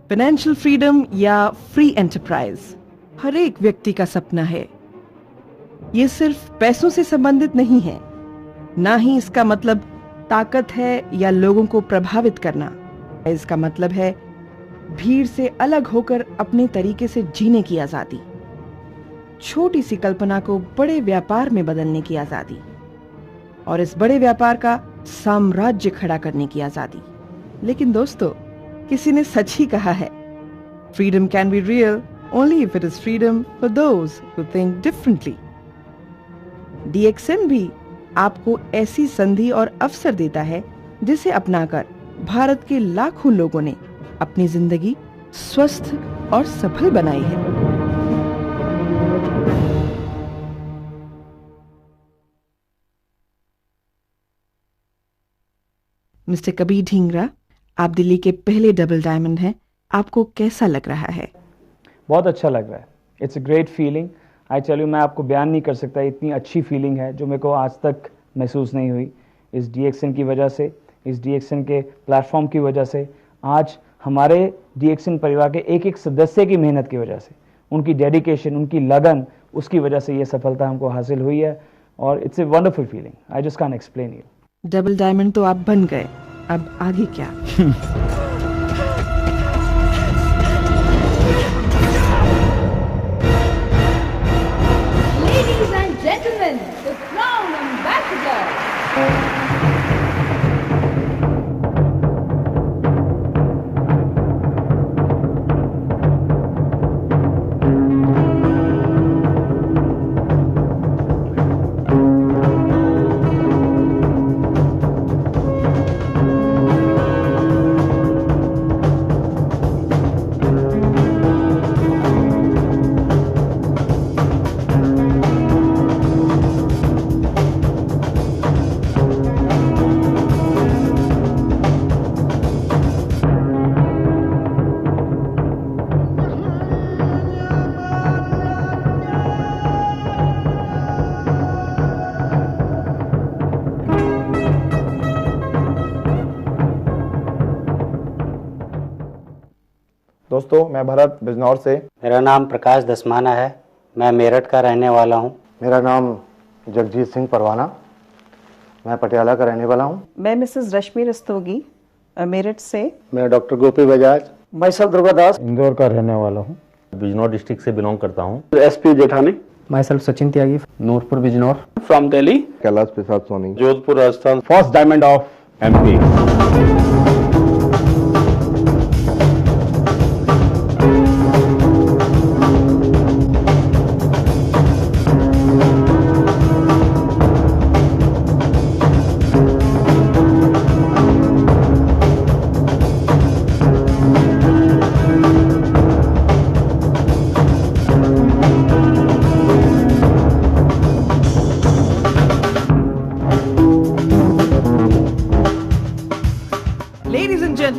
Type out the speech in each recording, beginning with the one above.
Financial freedom या free enterprise हर एक व्यक्ति का सपना है। ये सिर्फ पैसों से संबंधित नहीं है, ना ही इसका मतलब ताकत है या लोगों को प्रभावित करना। इसका मतलब है भीड़ से अलग होकर अपने तरीके से जीने की आजादी, छोटी सी कल्पना को बड़े व्यापार में बदलने की आजादी और इस बड़े व्यापार का साम्राज्य खड़ा करने की आजादी। लेकिन दोस्तों, किसी ने सच ही कहा है, freedom can be real only if it is freedom for those who think differently. DXN भी आपको ऐसी संधि और अवसर देता है जिसे अपनाकर भारत के लाखों लोगों ने अपनी जिंदगी स्वस्थ और सफल बनाई है। मिस्टर कबीर ढींगरा, आप दिल्ली के पहले डबल डायमंड हैं, आपको कैसा लग रहा है? बहुत अच्छा लग रहा है। It's a great feeling. I tell you, मैं आपको बयान नहीं कर सकता, इतनी अच्छी फीलिंग है जो मेरे को आज तक महसूस नहीं हुई। इस DXN की वजह से, इस DXN के प्लेटफॉर्म की वजह से, आज हमारे DXN परिवार के एक एक सदस्य की मेहनत की वजह से, उनकी डेडिकेशन, उनकी लगन, उसकी वजह से ये सफलता हमको हासिल हुई है और it's a wonderful feeling. I just can't explain you. Double diamond तो आप बन गए, अब आगे क्या? Ladies and gentlemen, the crown ambassador. दोस्तों, मैं भरत बिजनौर से। मेरा नाम प्रकाश दसमाना है, मैं मेरठ का रहने वाला हूँ। मेरा नाम जगजीत सिंह परवाना, मैं पटियाला का रहने वाला हूँ। मैं मिसेस रश्मि रस्तोगी, मेरठ से। मैं डॉक्टर गोपी बजाज, मैं सब दुर्गादास, इंदौर का रहने वाला हूँ। बिजनौर डिस्ट्रिक्ट से बिलोंग करता हूँ। SP जेठानी, मैं self Sachin Tyagi, Noorpur Bijnor, from Delhi, Kailash Prasad Soni, Jodhpur Rajasthan, first diamond of MP।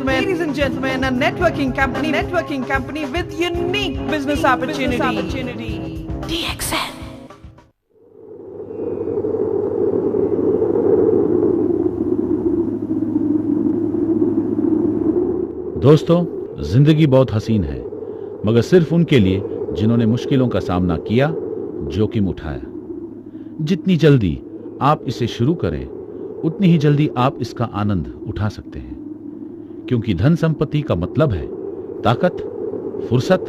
Ladies and gentlemen, a networking company with unique business opportunity. DXN. दोस्तों, जिंदगी बहुत हसीन है, मगर सिर्फ उनके लिए जिन्होंने मुश्किलों का सामना किया, जोखिम उठाया। जितनी जल्दी आप इसे शुरू करें, उतनी ही जल्दी आप इसका आनंद उठा सकते हैं, क्योंकि धन संपत्ति का मतलब है ताकत, फुर्सत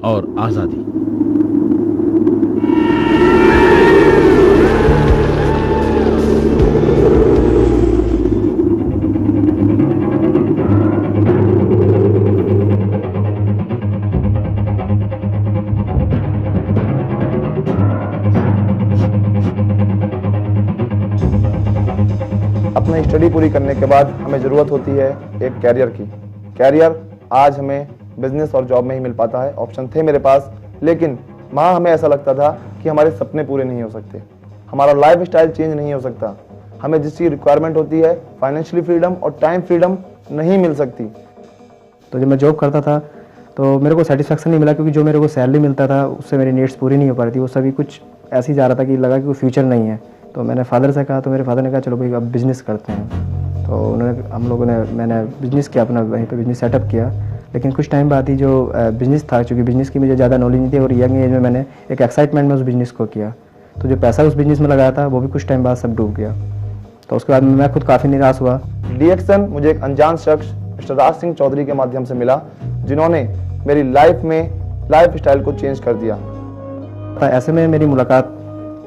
और आजादी। अपनी स्टडी पूरी करने के बाद हमें ज़रूरत होती है एक कैरियर की। कैरियर आज हमें बिजनेस और जॉब में ही मिल पाता है। ऑप्शन थे मेरे पास, लेकिन वहाँ हमें ऐसा लगता था कि हमारे सपने पूरे नहीं हो सकते, हमारा लाइफ स्टाइल चेंज नहीं हो सकता, हमें जिसकी रिक्वायरमेंट होती है फाइनेंशियली फ्रीडम और टाइम फ्रीडम नहीं मिल सकती। तो जब मैं जॉब करता था तो मेरे को सेटिस्फेक्शन नहीं मिला, क्योंकि जो मेरे को सैलरी मिलता था उससे मेरी नीड्स पूरी नहीं हो पा रही थी। वो सभी कुछ ऐसे ही जा रहा था कि लगा कि कोई फ्यूचर नहीं है। तो मैंने फादर से कहा, तो मेरे फादर ने कहा चलो भाई अब बिज़नेस करते हैं। तो मैंने बिज़नेस किया, अपना वहीं पे बिज़नेस सेटअप किया। लेकिन कुछ टाइम बाद ही जो बिज़नेस था, क्योंकि बिज़नेस की मुझे ज़्यादा नॉलेज नहीं थी और यंग एज में मैंने एक एक्साइटमेंट में उस बिज़नेस को किया, तो जो पैसा उस बिज़नेस में लगाया था वो भी कुछ टाइम बाद सब डूब गया। तो उसके बाद मैं खुद काफ़ी निराश हुआ। डीएक्सन मुझे एक अनजान शख्स मिस्टर राज सिंह चौधरी के माध्यम से मिला, जिन्होंने मेरी लाइफ में लाइफ स्टाइल को चेंज कर दिया। ऐसे में मेरी मुलाकात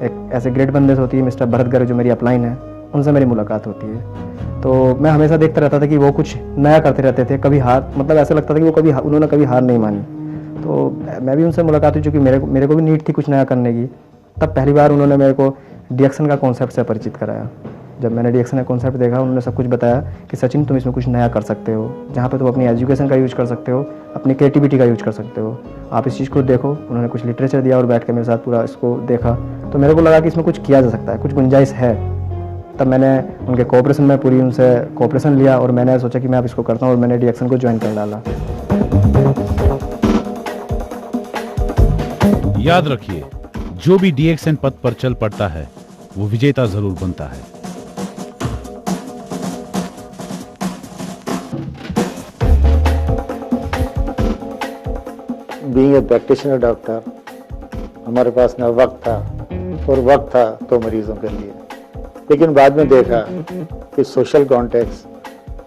एक ऐसे ग्रेट बंदे से होती है, मिस्टर भरत गर्ग जो मेरी अपलाइन है, उनसे मेरी मुलाकात होती है। तो मैं हमेशा देखता रहता था कि वो कुछ नया करते रहते थे, कभी हार, मतलब ऐसा लगता था कि वो उन्होंने कभी हार नहीं मानी। तो मैं भी उनसे मुलाकात हुई, चूँकि मेरे को भी नीड थी कुछ नया करने की। तब पहली बार उन्होंने मेरे को डीएक्सन का कॉन्सेप्ट से परिचित कराया। जब मैंने डीएक्सन का कॉन्सेप्ट देखा, उन्होंने सब कुछ बताया कि सचिन तुम इसमें कुछ नया कर सकते हो, जहाँ पे तुम अपनी एजुकेशन का यूज़ कर सकते हो, अपनी क्रिएटिविटी का यूज़ कर सकते हो, आप इस चीज़ को देखो। उन्होंने कुछ लिटरेचर दिया और बैठ के मेरे साथ पूरा इसको देखा, तो मेरे को लगा कि इसमें कुछ किया जा सकता है, कुछ गुंजाइश है। तब मैंने उनके कोऑपरेशन में पूरी उनसे कोऑपरेशन लिया और मैंने सोचा कि मैं अब इसको करता हूँ, और मैंने डीएक्सन को ज्वाइन कर डाला। याद रखिए, जो भी डीएक्सन पथ पर चल पड़ता है वो विजेता जरूर बनता है। बीइंग ए प्रैक्टिशनर डॉक्टर, हमारे पास न वक्त था और वक्त था तो मरीजों के लिए। लेकिन बाद में देखा कि सोशल कॉन्टेक्स्ट,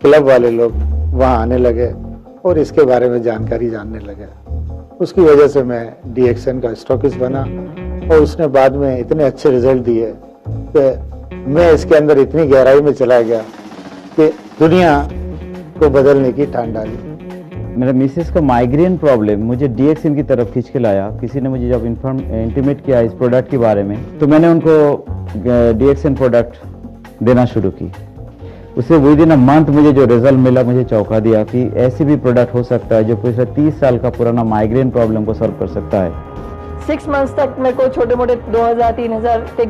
क्लब वाले लोग वहाँ आने लगे और इसके बारे में जानकारी जानने लगे। उसकी वजह से मैं डीएक्सन का स्टॉकिस्ट बना और उसने बाद में इतने अच्छे रिजल्ट दिए कि मैं इसके अंदर इतनी गहराई में चला गया कि दुनिया को बदलने की ठान डाली। मेरा मिसेस का माइग्रेन प्रॉब्लम मुझे डीएक्सन की तरफ खींच के लाया। किसी ने मुझे जब इंटीमेट किया इस प्रोडक्ट के बारे में, तो मैंने उनको डीएक्सन प्रोडक्ट देना शुरू की। उससे विद इन अ मंथ मुझे जो रिजल्ट मिला, मुझे चौंका दिया कि ऐसी भी प्रोडक्ट हो सकता है जो पिछले 30 साल का पुराना माइग्रेन प्रॉब्लम को सॉल्व कर सकता है। 6 मंथ्स तक मेरे को छोटे मोटे 2000-3000 के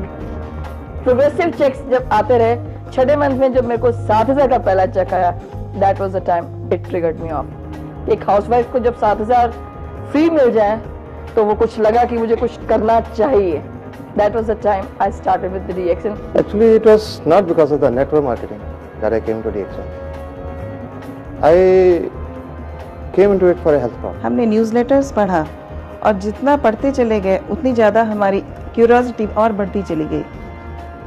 प्रोग्रेसिव चेक्स जब आते रहे, 6 मंथ में जब मेरे को 7000 का पहला चेक आया, that was the time it triggered me of. एक हाउसवाइफ को जब 7000 फ्री मिल जाए तो वो कुछ लगा कि मुझे कुछ करना चाहिए। That was the time I started with the DXN. Actually, it was not because of the network marketing that I came to DXN. I came into it for a health problem. हमने newsletters पढ़ा और जितना पढ़ते चले गए उतनी ज़्यादा हमारी क्यूरियोसिटी और बढ़ती चली गई।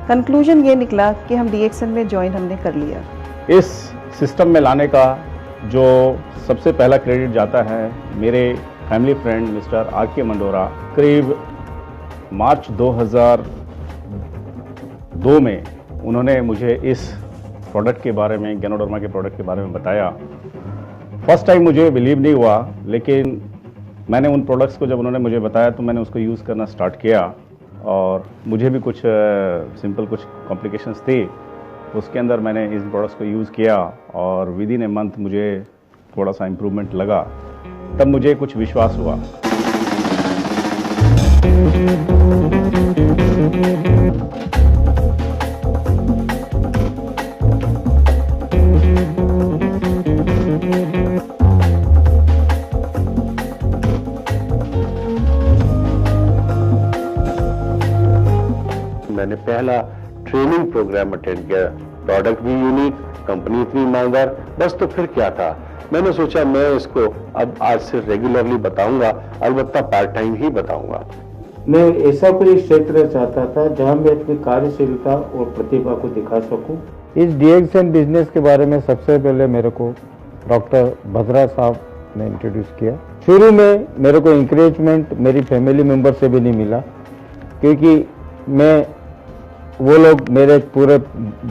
कंक्लूजन ये निकला कि हम डीएक्सन में ज्वाइन हमने कर लिया। इस सिस्टम में लाने का जो सबसे पहला क्रेडिट जाता है मेरे फैमिली फ्रेंड मिस्टर आर के मंडोरा। करीब मार्च 2002 में उन्होंने मुझे इस प्रोडक्ट के बारे में, गैनोडर्मा के प्रोडक्ट के बारे में बताया। फर्स्ट टाइम मुझे बिलीव नहीं हुआ, लेकिन मैंने उन प्रोडक्ट्स को जब उन्होंने मुझे बताया तो मैंने उसको यूज़ करना स्टार्ट किया और मुझे भी कुछ सिंपल कुछ कॉम्प्लिकेशंस थी। उसके अंदर मैंने इन प्रोडक्ट्स को यूज़ किया और विद इन ए मंथ मुझे थोड़ा सा इम्प्रूवमेंट लगा। तब मुझे कुछ विश्वास हुआ। मैंने पहला ट्रेनिंग प्रोग्राम अटेंड किया। प्रोडक्ट भी यूनिक, कंपनी इतनी ईमानदार, बस तो फिर क्या था। मैंने सोचा मैं इसको अब आज से रेगुलरली बताऊंगा, अलबत्ता पार्ट टाइम ही बताऊंगा। मैं ऐसा कोई क्षेत्र चाहता था जहां मैं अपनी कार्यशीलता और प्रतिभा को दिखा सकूं। इस डीएक्सन बिजनेस के बारे में सबसे पहले मेरे को डॉक्टर भद्रा साहब ने इंट्रोड्यूस किया। शुरू में मेरे को इंकरेजमेंट मेरी फैमिली मेंबर से भी नहीं मिला, क्योंकि वो लोग मेरे पूरे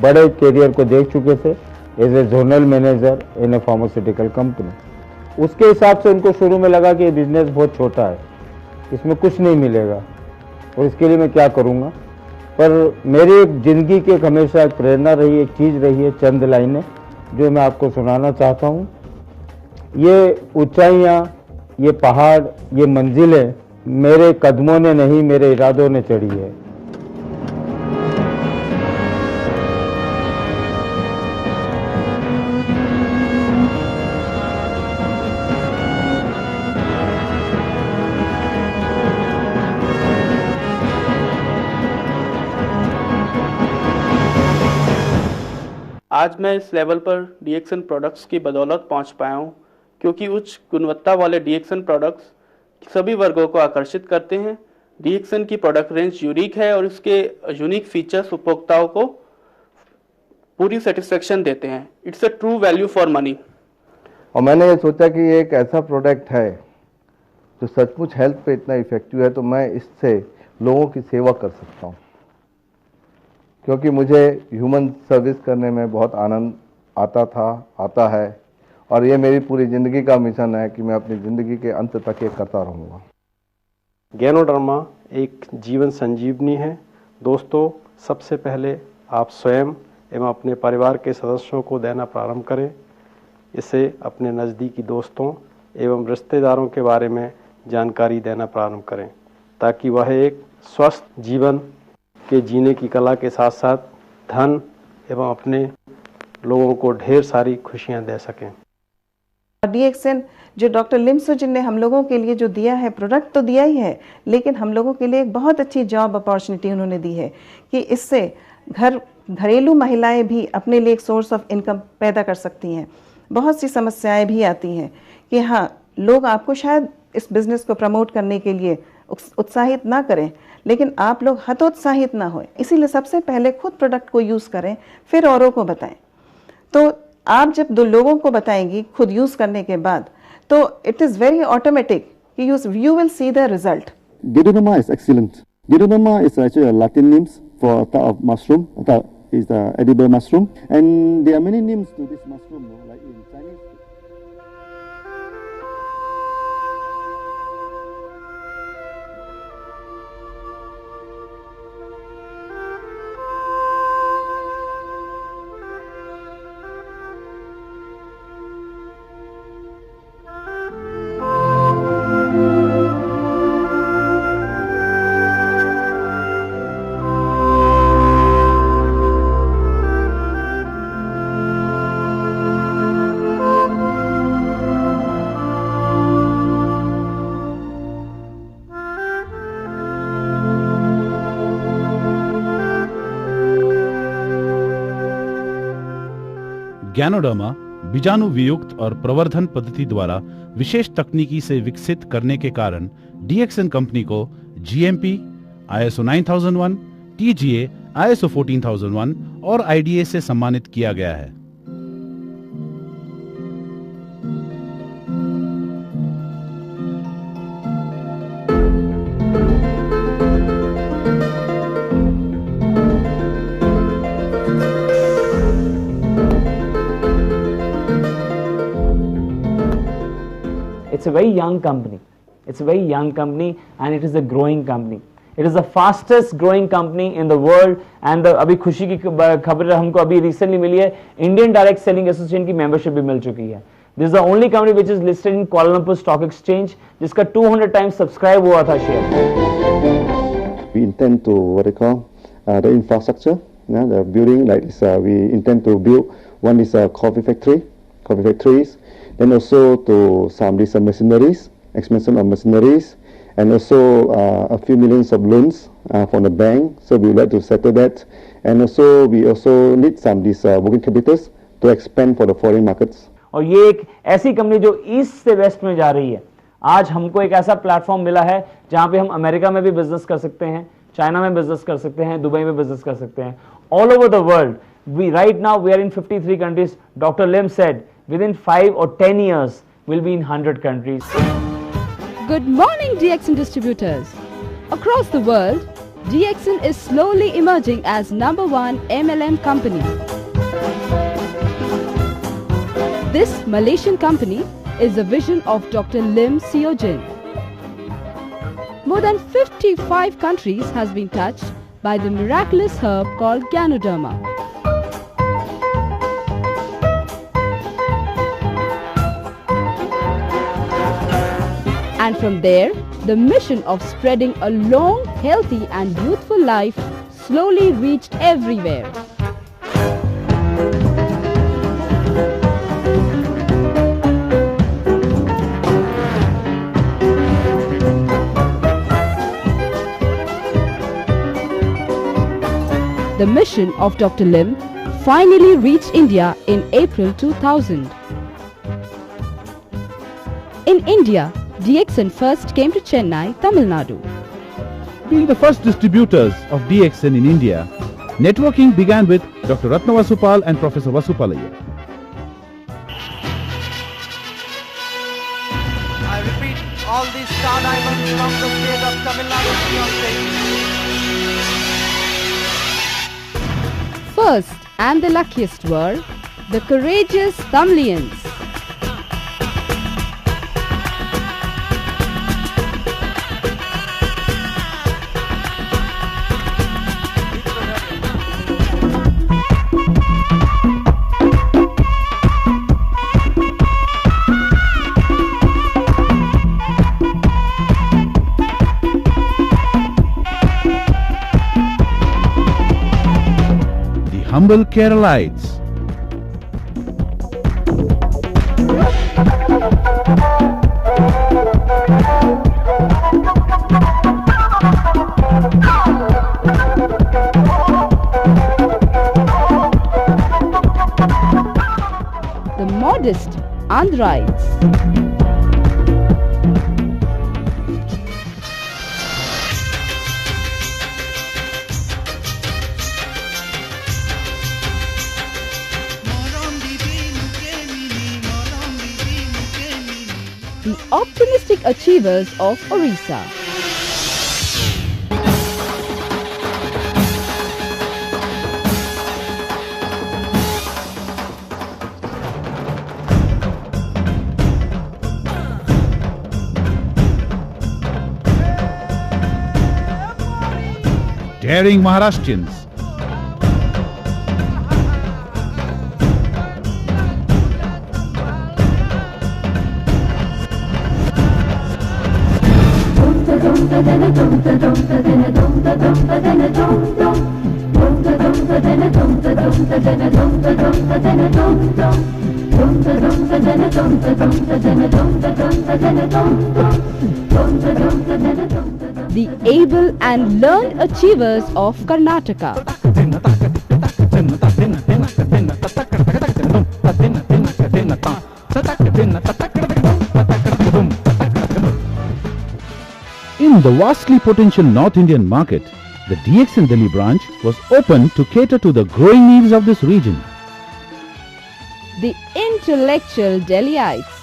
बड़े करियर को देख चुके थे as a zonal manager in a pharmaceutical company. उसके हिसाब से उनको शुरू में लगा कि ये बिजनेस बहुत छोटा है, इसमें कुछ नहीं मिलेगा और इसके लिए मैं क्या करूँगा। पर मेरी एक ज़िंदगी की एक हमेशा एक प्रेरणा रही, एक चीज़ रही है, चंद लाइनें जो मैं आपको सुनाना चाहता हूँ। ये ऊंचाइयाँ, ये पहाड़, ये मंजिलें मेरे कदमों ने नहीं, मेरे इरादों ने चढ़ी है। आज मैं इस लेवल पर डीएक्सन प्रोडक्ट्स की बदौलत पहुंच पाया हूं, क्योंकि उच्च गुणवत्ता वाले डीएक्सन प्रोडक्ट्स सभी वर्गों को आकर्षित करते हैं। डीएक्सन की प्रोडक्ट रेंज यूनिक है और इसके यूनिक फीचर्स उपभोक्ताओं को पूरी सेटिस्फेक्शन देते हैं। It's a true value for money. और मैंने ये सोचा कि ये एक ऐसा प्रोडक्ट है जो सचमुच हेल्थ पे इतना इफेक्टिव है, तो मैं इससे लोगों की सेवा कर सकता हूँ, क्योंकि मुझे ह्यूमन सर्विस करने में बहुत आनंद आता है, और ये मेरी पूरी ज़िंदगी का मिशन है कि मैं अपनी ज़िंदगी के अंत तक ये करता रहूँगा। गैनोडर्मा एक जीवन संजीवनी है। दोस्तों, सबसे पहले आप स्वयं एवं अपने परिवार के सदस्यों को देना प्रारंभ करें। इसे अपने नज़दीकी दोस्तों एवं रिश्तेदारों के बारे में जानकारी देना प्रारंभ करें, ताकि वह एक स्वस्थ जीवन के जीने की कला के साथ साथ धन एवं अपने लोगों को ढेर सारी खुशियां दे सकें। डीएक्सन जो डॉक्टर लिम सुजिन ने हम लोगों के लिए जो दिया है, प्रोडक्ट तो दिया ही है, लेकिन हम लोगों के लिए एक बहुत अच्छी जॉब अपॉर्चुनिटी उन्होंने दी है कि इससे घरेलू महिलाएं भी अपने लिए एक सोर्स ऑफ इनकम पैदा कर सकती हैं। बहुत सी समस्याएं भी आती हैं कि हाँ, लोग आपको शायद इस बिज़नेस को प्रमोट करने के लिए उत्साहित ना करें, लेकिन आप लोग हतोत्साहित ना हों। इसीलिए सबसे पहले खुद प्रोडक्ट को यूज़ करें, फिर औरों को बताएं। तो आप जब दो लोगों को बताएंगी खुद यूज़ करने के बाद, तो इट इज़ वेरी ऑटोमेटिक कि you will see the result. Ganoderma is excellent. Ganoderma is actually a Latin name for a type of mushroom. That is the edible mushroom, and there are many names to this mushroom, like in Chinese. Ganoderma बीजाणु वियुक्त और प्रवर्धन पद्धति द्वारा विशेष तकनीकी से विकसित करने के कारण डीएक्सन कंपनी को जीएमपी, ISO 9001, TGA, ISO 14001 और IDA से सम्मानित किया गया है। It's a very young company. It's a very young company and it is a growing company. It is the fastest growing company in the world and अभी खुशी की खबर हमको अभी recently मिली है, Indian Direct Selling Association की membership भी मिल चुकी है। This is the only company which is listed in Kuala Lumpur Stock Exchange, जिसका 200 times subscribe हुआ था share। We intend to what they call the infrastructure, the building like this. We intend to build one is a coffee factories. Then also to some these machineries, expansion of machineries, and also a few millions of loans from the bank. So we would like to settle that, and also we also need some these working capitals to expand for the foreign markets. और ये एक ऐसी company जो east से waste में जा रही है। आज हमको एक ऐसा प्लेटफॉर्म मिला है जहां पे हम अमेरिका में भी बिजनेस कर सकते हैं, चाइना में बिजनेस कर सकते हैं, दुबई में बिजनेस कर सकते हैं, all over the world. Right now we are in 53 countries. Dr. Lim said within 5 or 10 years we'll be in 100 countries. Good morning, DXN distributors. Across the world, DXN is slowly emerging as #1 MLM company. This Malaysian company is the vision of Dr. Lim Siojin. More than 55 countries has been touched by the miraculous herb called Ganoderma. And from there, the mission of spreading a long, healthy and youthful life slowly reached everywhere. The mission of Dr. Lim finally reached India in April 2000. In India, DXN first came to Chennai, Tamil Nadu. Being the first distributors of DXN in India, networking began with Dr. Ratna Vasupal and Professor Vasupalaya. I repeat, all these star diamonds from the state of Tamil Nadu to be on stage. First and the luckiest were the courageous Tamilians. Humble Keralites. The modest Andhrites. The optimistic achievers of Orissa. Daring Maharashtrians. The able and learned achievers of Karnataka. In the vastly potential North Indian market, the DXN Delhi branch was open to cater to the growing needs of this region. The intellectual Delhiites.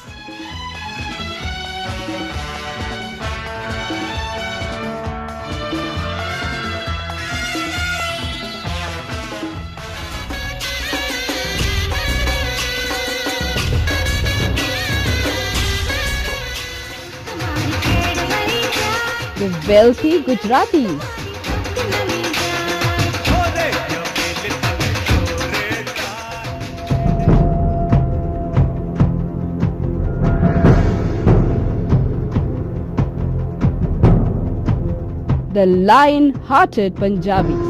The wealthy Gujaratis. The lion-hearted Punjabis.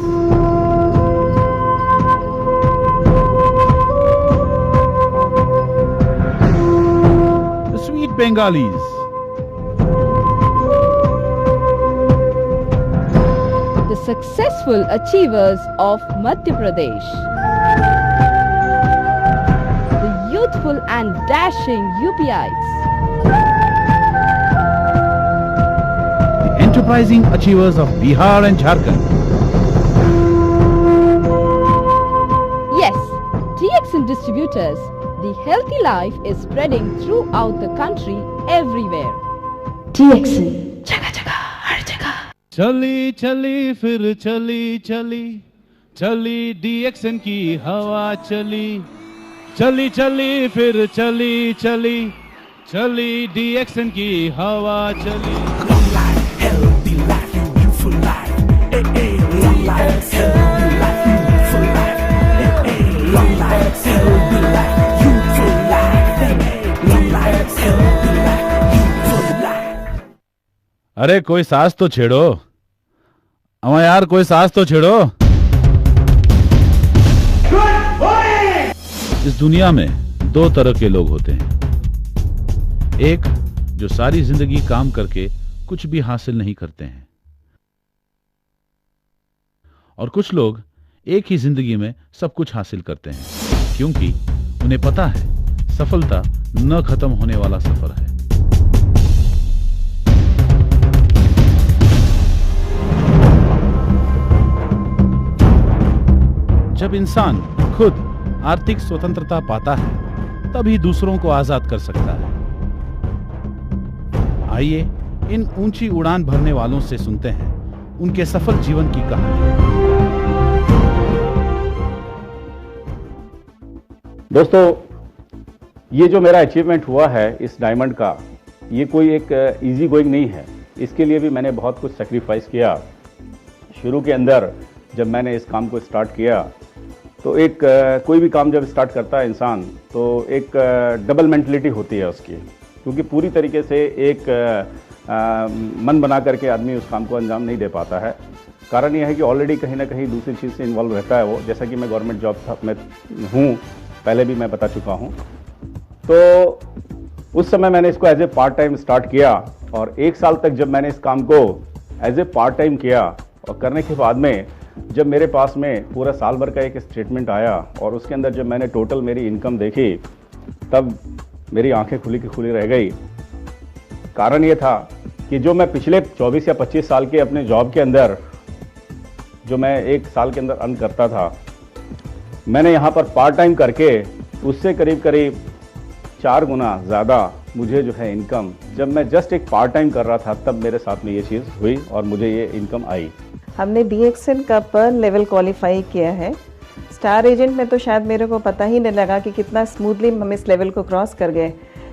The sweet Bengalis. The successful achievers of Madhya Pradesh. The youthful and dashing UPites. The enterprising achievers of Bihar and Jharkhand. Yes, DXN distributors, the healthy life is spreading throughout the country everywhere. DXN, jaga jaga, har jaga. चली चली फिर चली चली चली DXN की हवा चली चली चली फिर चली चली चली DXN की हवा चली अरे कोई सास तो छेड़ो, अमा यार कोई सास तो छेड़ो। इस दुनिया में दो तरह के लोग होते हैं, एक जो सारी जिंदगी काम करके कुछ भी हासिल नहीं करते हैं, और कुछ लोग एक ही जिंदगी में सब कुछ हासिल करते हैं, क्योंकि उन्हें पता है सफलता न खत्म होने वाला सफर है। जब इंसान खुद आर्थिक स्वतंत्रता पाता है तभी दूसरों को आजाद कर सकता है। आइए इन ऊंची उड़ान भरने वालों से सुनते हैं उनके सफल जीवन की कहानी। दोस्तों, ये जो मेरा अचीवमेंट हुआ है इस डायमंड का, ये कोई एक इजी गोइंग नहीं है। इसके लिए भी मैंने बहुत कुछ सेक्रीफाइस किया। शुरू के अंदर जब मैंने इस काम को स्टार्ट किया तो एक कोई भी काम जब स्टार्ट करता है इंसान तो एक डबल मेंटलिटी होती है उसकी, क्योंकि पूरी तरीके से एक मन बना करके आदमी उस काम को अंजाम नहीं दे पाता है। कारण यह है कि ऑलरेडी कहीं ना कहीं दूसरी चीज़ से इन्वॉल्व रहता है वो। जैसा कि मैं गवर्नमेंट जॉब में हूँ, पहले भी मैं बता चुका हूँ। तो उस समय मैंने इसको as a part time start किया और 1 साल तक जब मैंने इस काम को एज ए पार्ट टाइम किया और करने के बाद में जब मेरे पास में पूरा साल भर का एक स्टेटमेंट आया और उसके अंदर जब मैंने टोटल मेरी इनकम देखी, तब मेरी आंखें खुली की खुली रह गई। कारण ये था कि जो मैं पिछले 24 या 25 साल के अपने जॉब के अंदर जो मैं 1 साल के अंदर अर्न करता था, मैंने यहाँ पर पार्ट टाइम करके उससे करीब करीब 4 गुना ज़्यादा मुझे जो है इनकम, जब मैं जस्ट एक पार्ट टाइम कर रहा था तब मेरे साथ में ये चीज़ हुई और मुझे ये इनकम आई। हमने DXN का पर लेवल क्वालिफाई किया है। स्टार एजेंट में तो शायद मेरे को पता ही नहीं लगा कि कितना स्मूथली हम इस लेवल को क्रॉस कर गए,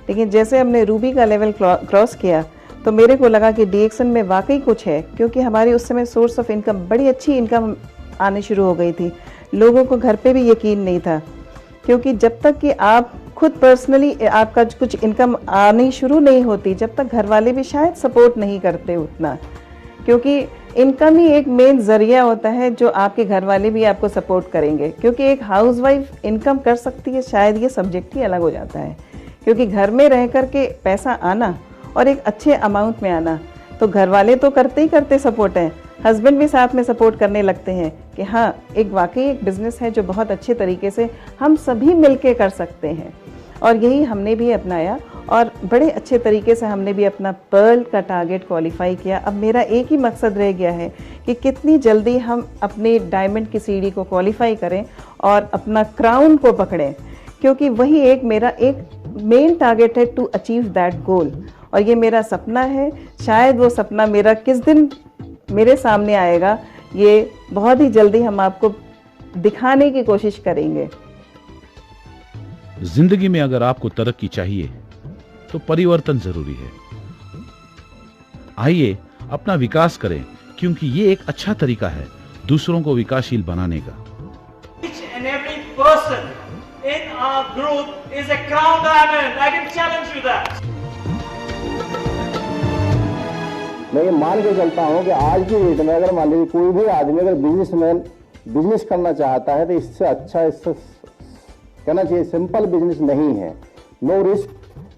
लेकिन जैसे हमने रूबी का लेवल क्रॉस किया तो मेरे को लगा कि DXN में वाकई कुछ है, क्योंकि हमारी उस समय सोर्स ऑफ इनकम, बड़ी अच्छी इनकम आनी शुरू हो गई थी। लोगों को घर पे भी यकीन नहीं था, क्योंकि जब तक कि आप खुद पर्सनली आपका कुछ इनकम आनी शुरू नहीं होती, जब तक घर वाले भी शायद सपोर्ट नहीं करते उतना, क्योंकि इनकम ही एक मेन जरिया होता है जो आपके घर वाले भी आपको सपोर्ट करेंगे। क्योंकि एक हाउसवाइफ इनकम कर सकती है, शायद ये सब्जेक्ट ही अलग हो जाता है, क्योंकि घर में रह कर के पैसा आना और एक अच्छे अमाउंट में आना, तो घर वाले तो करते ही करते सपोर्ट हैं, हस्बैंड भी साथ में सपोर्ट करने लगते हैं कि हाँ, एक वाकई एक बिजनेस है जो बहुत अच्छे तरीके से हम सभी मिलके कर सकते हैं। और यही हमने भी अपनाया और बड़े अच्छे तरीके से हमने भी अपना पर्ल का टारगेट क्वालिफाई किया। अब मेरा एक ही मकसद रह गया है कि कितनी जल्दी हम अपने डायमंड की सीढ़ी को क्वालिफाई करें और अपना क्राउन को पकड़ें, क्योंकि वही एक मेरा एक मेन टारगेट है टू अचीव दैट गोल। और ये मेरा सपना है, शायद वो सपना मेरा किस दिन मेरे सामने आएगा, ये बहुत ही जल्दी हम आपको दिखाने की कोशिश करेंगे। जिंदगी में अगर आपको तरक्की चाहिए तो परिवर्तन जरूरी है। आइए अपना विकास करें, क्योंकि ये एक अच्छा तरीका है दूसरों को विकासशील बनाने का। Each and every person in our group is a crown diamond. I can challenge you that. मैं ये मान के चलता हूँ कि आज की डेट में अगर मान लीजिए कोई भी आदमी अगर बिजनेसमैन बिजनेस करना चाहता है तो इससे अच्छा, इससे कहना चाहिए सिंपल बिजनेस नहीं है। नो रिस्क,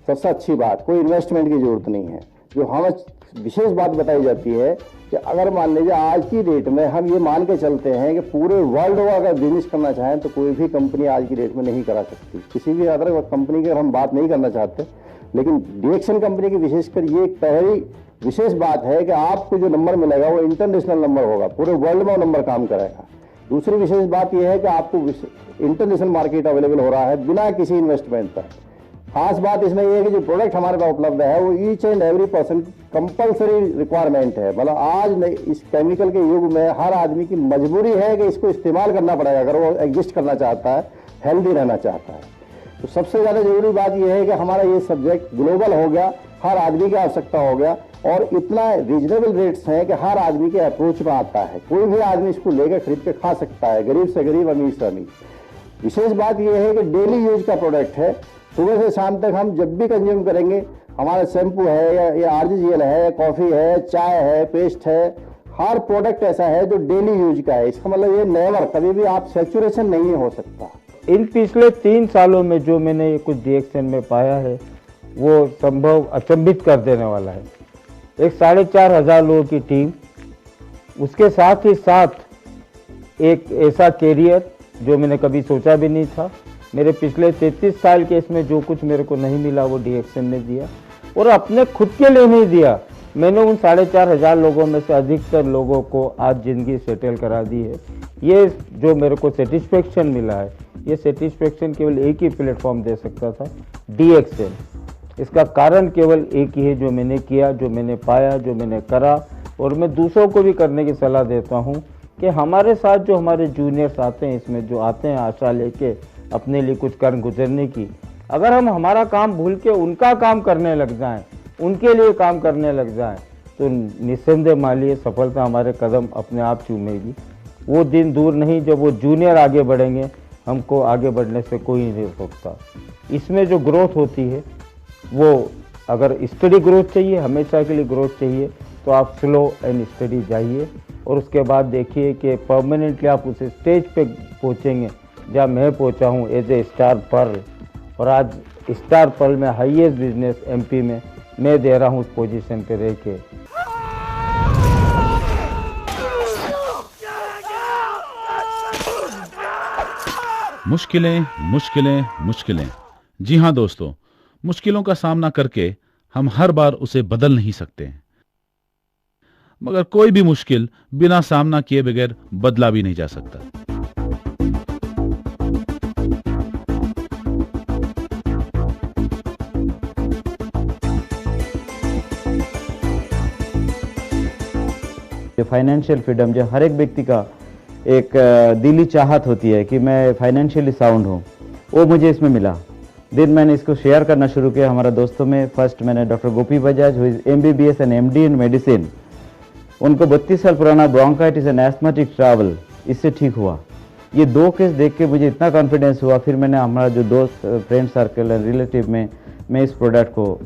सबसे अच्छी बात, कोई इन्वेस्टमेंट की जरूरत नहीं है। जो हमें विशेष बात बताई जाती है कि अगर मान लीजिए आज की डेट में हम ये मान के चलते हैं कि पूरे वर्ल्ड में अगर बिजनेस करना चाहें तो कोई भी कंपनी आज की डेट में नहीं करा सकती। किसी भी अदर कंपनी की हम बात नहीं करना चाहते, लेकिन DXN कंपनी की विशेषकर ये एक पहली विशेष बात है कि आपको जो नंबर मिलेगा वो इंटरनेशनल नंबर होगा, पूरे वर्ल्ड में वो नंबर काम करेगा। दूसरी विशेष बात यह है कि आपको इंटरनेशनल मार्केट अवेलेबल हो रहा है बिना किसी इन्वेस्टमेंट पर। खास बात इसमें यह है कि जो प्रोडक्ट हमारे पास उपलब्ध है वो each and every person compulsory requirement है। मतलब आज इस केमिकल के युग में हर आदमी की मजबूरी है कि इसको इस्तेमाल करना पड़ेगा अगर वो एग्जिस्ट करना चाहता है, हेल्दी रहना चाहता है। तो सबसे ज़्यादा जरूरी बात यह है कि हमारा ये सब्जेक्ट ग्लोबल हो गया, हर आदमी की आवश्यकता हो गया और इतना रीजनेबल रेट्स हैं कि हर आदमी के अप्रोच में आता है। कोई भी आदमी इसको लेकर खरीद के खा सकता है, गरीब से गरीब, अमीर से अमीर। विशेष बात यह है कि डेली यूज का प्रोडक्ट है। सुबह से शाम तक हम जब भी कंज्यूम करेंगे, हमारा शैम्पू है या RGGL है, कॉफ़ी है, चाय है, पेस्ट है, हर प्रोडक्ट ऐसा है जो डेली यूज का है। इसका मतलब ये नेवर, कभी भी आप सैचुरेशन नहीं हो सकता। इन पिछले 3 सालों में जो मैंने कुछ DXN में पाया है वो संभव अचंभित कर देने वाला है। एक 4,500 लोगों की टीम, उसके साथ ही साथ एक ऐसा कैरियर जो मैंने कभी सोचा भी नहीं था। मेरे पिछले 33 साल के इसमें जो कुछ मेरे को नहीं मिला वो DXN ने दिया, और अपने खुद के लिए नहीं दिया, मैंने उन 4,500 लोगों में से अधिकतर लोगों को आज ज़िंदगी सेटल करा दी है। ये जो मेरे को सेटिस्फेक्शन मिला है, ये सेटिस्फेक्शन केवल एक ही प्लेटफॉर्म दे सकता था, DXN। इसका कारण केवल एक ही है, जो मैंने किया, जो मैंने पाया, जो मैंने करा। और मैं दूसरों को भी करने की सलाह देता हूँ कि हमारे साथ जो हमारे जूनियर्स आते हैं, इसमें जो आते हैं आशा लेके अपने लिए कुछ कर गुजरने की, अगर हम हमारा काम भूल के उनका काम करने लग जाएं, उनके लिए काम करने लग जाएं, तो निस्संदेह मानिए सफलता हमारे कदम अपने आप चूमेगी। वो दिन दूर नहीं जब वो जूनियर आगे बढ़ेंगे, हमको आगे बढ़ने से कोई नहीं रोकता। इसमें जो ग्रोथ होती है वो, अगर स्टडी ग्रोथ चाहिए, हमेशा के लिए ग्रोथ चाहिए, तो आप स्लो एंड स्टडी जाइए और उसके बाद देखिए कि परमानेंटली आप उस स्टेज पे पहुंचेंगे जहाँ मैं पहुंचा हूँ एज ए स्टार पर्ल। और आज स्टार पर्ल में हाईएस्ट बिजनेस MP में मैं दे रहा हूँ उस पोजीशन पे रह के। मुश्किलें मुश्किलें मुश्किलें। जी हाँ दोस्तों, मुश्किलों का सामना करके हम हर बार उसे बदल नहीं सकते, मगर कोई भी मुश्किल बिना सामना किए बगैर बदला भी नहीं जा सकता। फाइनेंशियल फ्रीडम जो हर एक व्यक्ति का एक दिली चाहत होती है कि मैं फाइनेंशियली साउंड हूँ, वो मुझे इसमें मिला। दिन मैंने इसको शेयर करना शुरू किया हमारा दोस्तों में। फर्स्ट मैंने doctor Gopi Bajaj, who is MBBS and MD in medicine, उनको 32 साल पुराना ब्रोंकाइटिस एंड एस्थमेटिक ट्रैवल, इससे ठीक हुआ। ये 2 केस देख के मुझे इतना कॉन्फिडेंस हुआ, फिर मैंने हमारा जो दोस्त, फ्रेंड सर्कल एंड रिलेटिव में मैं इस प्रोडक्ट को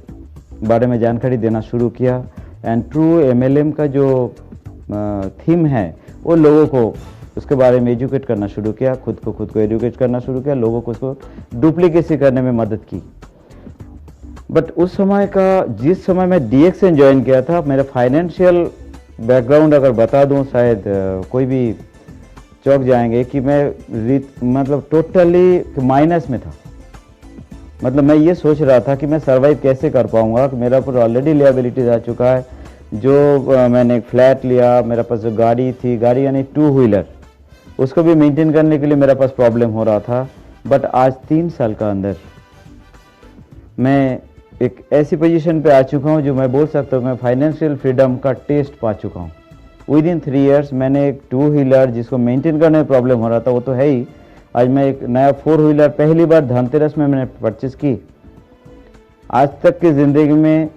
बारे में जानकारी देना शुरू किया। एंड ट्रू MLM का जो थीम है वो लोगों को उसके बारे में एजुकेट करना शुरू किया, खुद को एजुकेट करना शुरू किया, लोगों को उसको डुप्लीकेसी करने में मदद की। बट उस समय का, जिस समय मैं DXN ज्वाइन किया था, मेरा फाइनेंशियल बैकग्राउंड अगर बता दूं शायद कोई भी चौंक जाएंगे कि मैं मतलब टोटली माइनस में था। मतलब मैं ये सोच रहा था कि मैं सर्वाइव कैसे कर पाऊंगा, कि मेरा ऊपर ऑलरेडी लिएबिलिटीज आ चुका है। जो मैंने एक फ्लैट लिया, मेरे पास जो गाड़ी थी, गाड़ी यानी 2 व्हीलर, उसको भी मेंटेन करने के लिए मेरे पास प्रॉब्लम हो रहा था। बट आज 3 साल का अंदर मैं एक ऐसी पोजीशन पे आ चुका हूँ जो मैं बोल सकता हूँ मैं फाइनेंशियल फ्रीडम का टेस्ट पा चुका हूँ। विद इन 3 इयर्स मैंने एक 2 व्हीलर जिसको मेंटेन करने में प्रॉब्लम हो रहा था, वो तो है ही, आज मैं एक नया 4 व्हीलर पहली बार धनतेरस में मैंने परचेस की। आज तक की ज़िंदगी में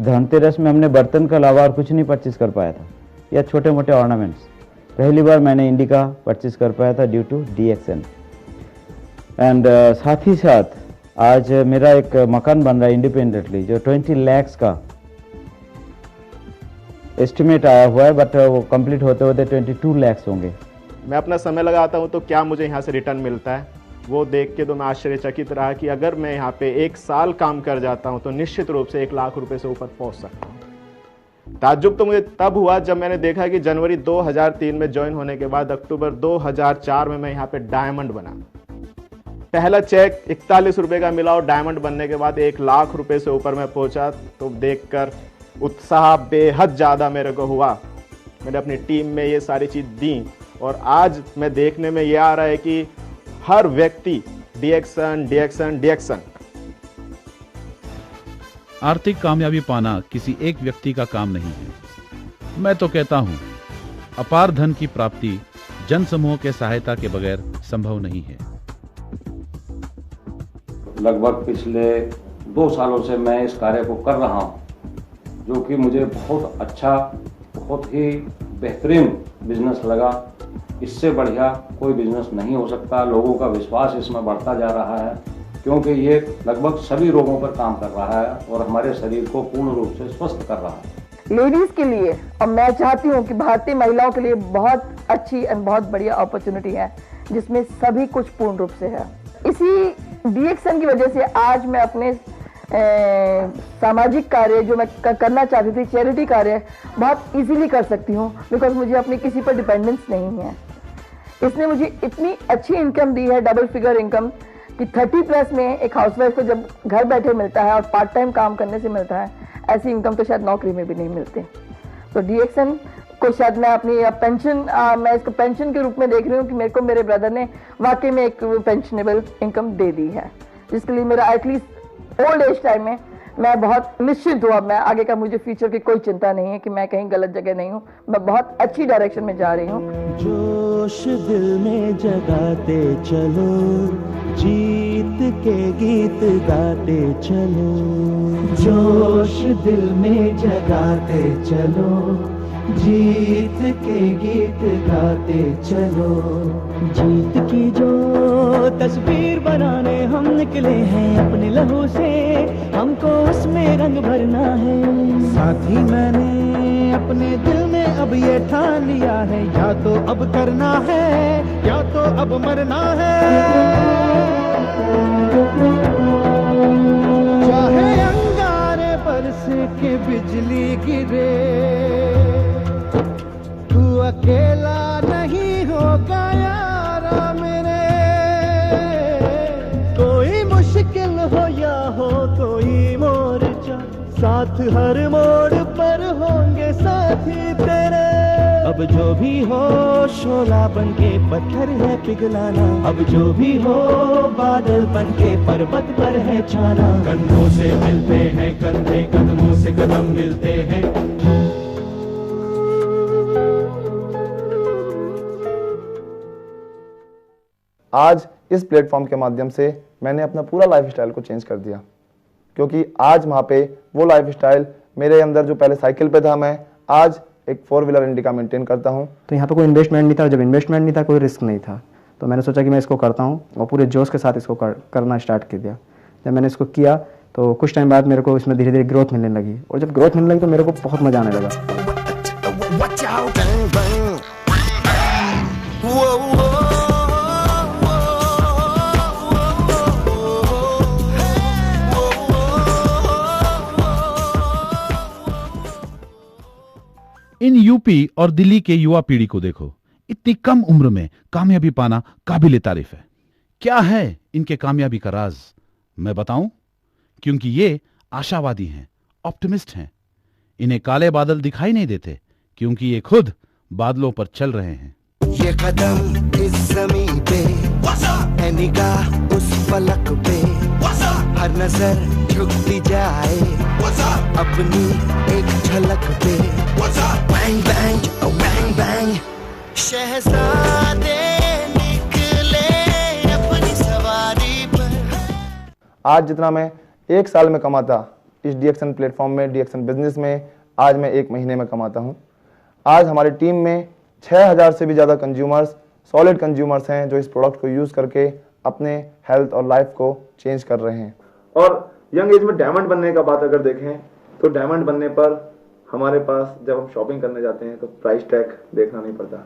धनतेरस में हमने बर्तन का अलावा और कुछ नहीं परचेस कर पाया था, या छोटे मोटे ऑर्नामेंट्स। पहली बार मैंने इंडिका परचेस कर पाया था ड्यू टू DXN। एंड साथ ही साथ आज मेरा एक मकान बन रहा है इंडिपेंडेंटली, जो 20 लाख का एस्टिमेट आया हुआ है, बट वो कंप्लीट होते होते 22 लाख होंगे। मैं अपना समय लगाता हूं तो क्या मुझे यहां से रिटर्न मिलता है, वो देख के तो मैं आश्चर्यचकित रहा कि अगर मैं यहाँ पे 1 साल काम कर जाता हूँ तो निश्चित रूप से 1 लाख रुपए से ऊपर पहुँच सकता हूँ। ताज्जुब तो मुझे तब हुआ जब मैंने देखा कि जनवरी 2003 में ज्वाइन होने के बाद अक्टूबर 2004 में मैं यहाँ पे डायमंड बना। पहला चेक 41 रुपए का मिला और डायमंड बनने के बाद 1 लाख रुपए से ऊपर मैं पहुंचा, तो देखकर उत्साह बेहद ज़्यादा मेरे को हुआ। मैंने अपनी टीम में ये सारी चीज़ दी और आज मैं देखने में ये आ रहा है कि हर व्यक्ति DXN। आर्थिक कामयाबी पाना किसी एक व्यक्ति का काम नहीं है। मैं तो कहता हूं, अपार धन की प्राप्ति जन समूह के सहायता के बगैर संभव नहीं है। लगभग पिछले 2 सालों से मैं इस कार्य को कर रहा हूं, जो कि मुझे बहुत अच्छा, बहुत ही बेहतरीन बिजनेस लगा। इससे बढ़िया कोई बिजनेस नहीं हो सकता। लोगों का विश्वास इसमें बढ़ता जा रहा है, क्योंकि ये लगभग सभी रोगों पर काम कर रहा है और हमारे शरीर को पूर्ण रूप से स्वस्थ कर रहा है। लेडीज के लिए, और मैं चाहती हूँ कि भारतीय महिलाओं के लिए बहुत अच्छी और बहुत बढ़िया अपॉर्चुनिटी है, जिसमें सभी कुछ पूर्ण रूप से है। इसी DXN की वजह से आज मैं अपने सामाजिक कार्य जो मैं करना चाहती थी, चैरिटी कार्य, बहुत इजीली कर सकती हूँ, बिकॉज मुझे अपनी किसी पर डिपेंडेंस नहीं है। इसने मुझे इतनी अच्छी इनकम दी है, डबल फिगर इनकम, कि 30+ में एक हाउसवाइफ को जब घर बैठे मिलता है और पार्ट टाइम काम करने से मिलता है, ऐसी इनकम तो शायद नौकरी में भी नहीं मिलती। तो DXN को शायद मैं अपनी पेंशन, मैं इसको पेंशन के रूप में देख रही हूँ कि मेरे को मेरे ब्रदर ने वाकई में एक पेंशनेबल इनकम दे दी है, जिसके लिए मेरा एटलीस्ट ओल्ड एज टाइम में मैं बहुत निश्चिंत हूँ। अब मैं आगे का, मुझे फ्यूचर की कोई चिंता नहीं है कि मैं कहीं गलत जगह नहीं हूँ, मैं बहुत अच्छी डायरेक्शन में जा रही हूँ। जोश दिल में जगाते चलो, जीत के गीत गाते चलो, जोश दिल में जगाते चलो, जीत के गीत गाते चलो। जीत की जो तस्वीर बनाने हम निकले हैं अपने लहू से, हमको उसमें रंग भरना है। साथी मैंने अपने दिल में अब ये ठान लिया है, या तो अब करना है या तो अब मरना है। चाहे अंगारे बरस के बिजली गिरे, तू अकेला नहीं होगा यारा मेरे। कोई मुश्किल हो या हो कोई मोर्चा, साथ हर मोड़ पर होंगे साथी तेरे। अब जो भी हो शोला बनके पत्थर है पिघलाना, अब जो भी हो बादल बनके पर्वत पर है छाना। कंधों से मिलते हैं कंधे, कदमों से कदम मिलते हैं। आज इस प्लेटफॉर्म के माध्यम से मैंने अपना पूरा लाइफस्टाइल को चेंज कर दिया, क्योंकि आज वहाँ पे वो लाइफस्टाइल मेरे अंदर जो पहले साइकिल पे था, मैं आज एक 4 व्हीलर इंडिका मेंटेन करता हूँ। तो यहाँ पे कोई इन्वेस्टमेंट नहीं था, जब इन्वेस्टमेंट नहीं था कोई रिस्क नहीं था, तो मैंने सोचा कि मैं इसको करता हूँ और पूरे जोश के साथ इसको करना स्टार्ट कर दिया। जब मैंने इसको किया तो कुछ टाइम बाद मेरे को इसमें धीरे धीरे ग्रोथ मिलने लगी, और जब ग्रोथ मिलने लगी तो मेरे को बहुत मज़ा आने लगा। इन यूपी और दिल्ली के युवा पीढ़ी को देखो, इतनी कम उम्र में कामयाबी पाना काबिले तारीफ है। क्या है इनके कामयाबी का राज, मैं बताऊं? क्योंकि ये आशावादी हैं, ऑप्टिमिस्ट हैं। इन्हें काले बादल दिखाई नहीं देते, क्योंकि ये खुद बादलों पर चल रहे हैं। ये कदम इस ज़मीं पे है, निगाह उस फलक पे, हर नजर झुकती जाए अपनी एक झलक पे। बैंग बैंग बैंग बैंग, शहजादे निकले अपनी सवारी पर। आज जितना मैं एक साल में कमाता इस DXN प्लेटफॉर्म में, DXN बिजनेस में, आज मैं 1 महीने में कमाता हूँ। आज हमारी टीम में 6000 से भी ज़्यादा कंज्यूमर्स, सॉलिड कंज्यूमर्स हैं, जो इस प्रोडक्ट को यूज़ करके अपने हेल्थ और लाइफ को चेंज कर रहे हैं। और यंग एज में डायमंड बनने का बात अगर देखें तो डायमंड बनने पर हमारे पास जब हम शॉपिंग करने जाते हैं तो प्राइस टैग देखना नहीं पड़ता,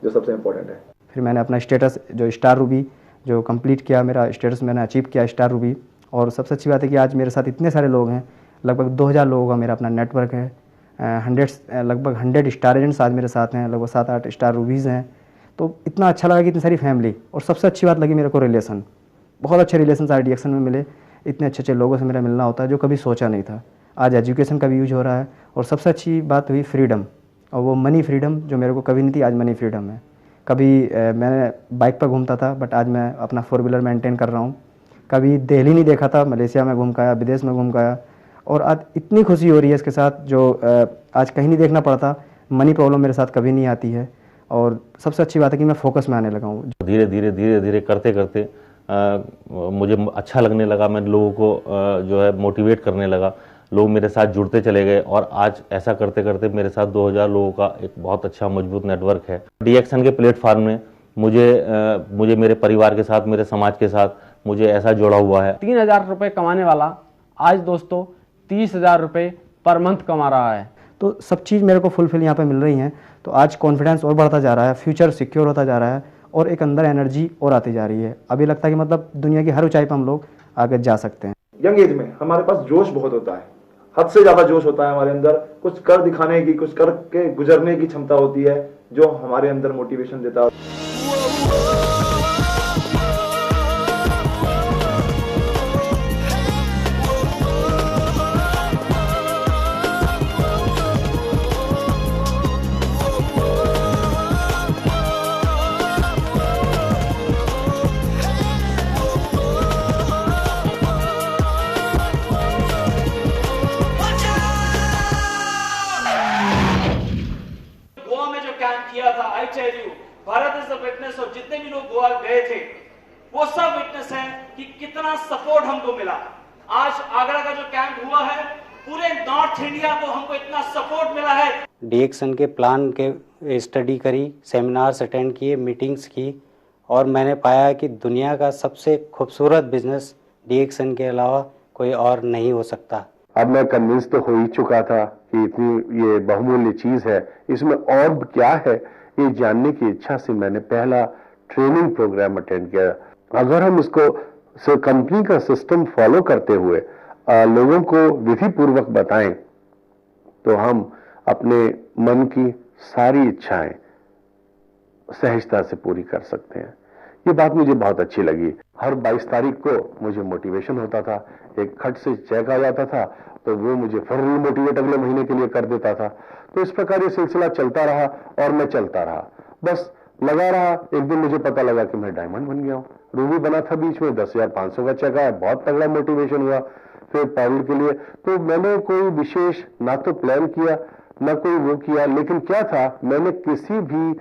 जो सबसे इम्पोर्टेंट है। फिर मैंने अपना स्टेटस जो स्टार रूबी जो कंप्लीट किया, मेरा स्टेटस मैंने अचीव किया स्टार रूबी। और सबसे अच्छी बात है कि आज मेरे साथ इतने सारे लोग हैं, लगभग 2000 लोगों का मेरा अपना नेटवर्क है। लगभग 100 स्टार एजेंट्स आज मेरे साथ हैं, लगभग 7-8 स्टार रूबीज़ हैं। तो इतना अच्छा लगा कि इतनी सारी फैमिली, और सबसे अच्छी बात लगी मेरे को रिलेशन, बहुत अच्छे रिलेशन आज DXN में मिले। इतने अच्छे अच्छे लोगों से मेरा मिलना होता है जो कभी सोचा नहीं था। आज एजुकेशन का भी यूज हो रहा है, और सबसे अच्छी बात हुई फ्रीडम, और वो मनी फ्रीडम जो मेरे को कभी नहीं थी, आज मनी फ्रीडम है। कभी मैंने बाइक पर घूमता था, बट आज मैं अपना 4 व्हीलर मेंटेन कर रहा हूँ। कभी दिल्ली नहीं देखा था, मलेशिया में घूम गया, विदेश में घूम गया, और आज इतनी खुशी हो रही है इसके साथ जो आज कहीं नहीं देखना पड़ता। मनी प्रॉब्लम मेरे साथ कभी नहीं आती है, और सबसे अच्छी बात है कि मैं फोकस में आने लगा हूँ। धीरे धीरे करते करते मुझे अच्छा लगने लगा, मैं लोगों को जो है मोटिवेट करने लगा, लोग मेरे साथ जुड़ते चले गए, और आज ऐसा करते करते मेरे साथ 2000 लोगों का एक बहुत अच्छा मजबूत नेटवर्क है। DXN के प्लेटफॉर्म में मुझे मेरे परिवार के साथ, मेरे समाज के साथ मुझे ऐसा जोड़ा हुआ है। 3000 रुपये कमाने वाला आज दोस्तों 30,000 रुपये पर मंथ कमा रहा है। तो सब चीज़ मेरे को फुलफिल यहाँ पे मिल रही हैं, तो आज कॉन्फिडेंस और बढ़ता जा रहा है, फ्यूचर सिक्योर होता जा रहा है, और एक अंदर एनर्जी और आती जा रही है। अभी लगता है कि मतलब दुनिया की हर ऊंचाई पर हम लोग आगे जा सकते हैं। यंग एज में हमारे पास जोश बहुत होता है, हद से ज़्यादा जोश होता है हमारे अंदर, कुछ कर दिखाने की, कुछ करके गुजरने की क्षमता होती है, जो हमारे अंदर मोटिवेशन देता है। गोवा में जो कैंप किया था, I tell you, Bharat is the witness और जितने भी लोग गोवा गए थे वो सब विटनेस हैं कि कितना सपोर्ट हमको मिला। आज आगरा का जो कैंप हुआ है, पूरे नॉर्थ इंडिया को हमको इतना सपोर्ट मिला है। डीएक्सन के प्लान के स्टडी करी, सेमिनार्स अटेंड किए, मीटिंग्स की, और मैंने पाया कि दुनिया का सबसे खूबसूरत बिजनेस डीएक्सन के अलावा कोई और नहीं हो सकता। अब मैं कन्विंस तो हो ही चुका था कि इतनी ये बहुमूल्य चीज है, इसमें और क्या है ये जानने की इच्छा से मैंने पहला ट्रेनिंग प्रोग्राम अटेंड किया। अगर हम इसको कंपनी का सिस्टम फॉलो करते हुए लोगों को विधि पूर्वक बताएं तो हम अपने मन की सारी इच्छाएं सहजता से पूरी कर सकते हैं। ये बात मुझे बहुत अच्छी लगी। हर 22 तारीख को मुझे मोटिवेशन होता था, एक खट से चेक आ जाता था तो वो मुझे फिर मोटिवेट अगले महीने के लिए कर देता था। तो इस प्रकार ये सिलसिला चलता रहा और मैं चलता रहा, बस लगा रहा। एक दिन मुझे पता लगा कि मैं डायमंड बन गया हूँ। रूबी बना था बीच में, 10,500 का चेक आया, बहुत तगड़ा मोटिवेशन हुआ। फिर पाउंड के लिए तो मैंने कोई विशेष ना तो प्लान किया ना कोई वो किया, लेकिन क्या था, मैंने किसी भी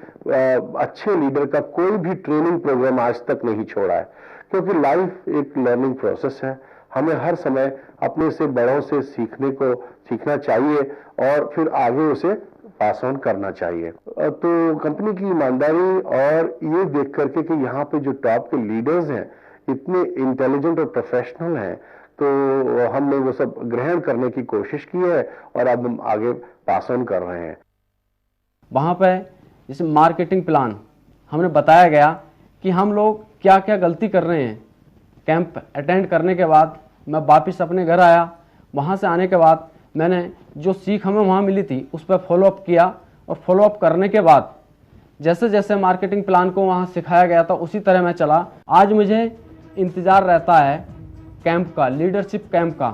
अच्छे लीडर का कोई भी ट्रेनिंग प्रोग्राम आज तक नहीं छोड़ा है, क्योंकि लाइफ एक लर्निंग प्रोसेस है। हमें हर समय अपने से बड़ों से सीखना चाहिए और फिर आगे उसे पास ऑन करना चाहिए। तो कंपनी की ईमानदारी और ये देख करके कि यहाँ पे जो टॉप के लीडर्स हैं इतने इंटेलिजेंट और प्रोफेशनल हैं, तो हमने वो सब ग्रहण करने की कोशिश की है और अब हम आगे पास ऑन कर रहे हैं। वहाँ पे जैसे मार्केटिंग प्लान हमने बताया गया कि हम लोग क्या क्या गलती कर रहे हैं। कैंप अटेंड करने के बाद मैं वापस अपने घर आया, वहाँ से आने के बाद मैंने जो सीख हमें वहाँ मिली थी उस पर फॉलोअप किया, और फॉलोअप करने के बाद जैसे जैसे मार्केटिंग प्लान को वहाँ सिखाया गया था उसी तरह मैं चला। आज मुझे इंतज़ार रहता है कैंप का, लीडरशिप कैंप का,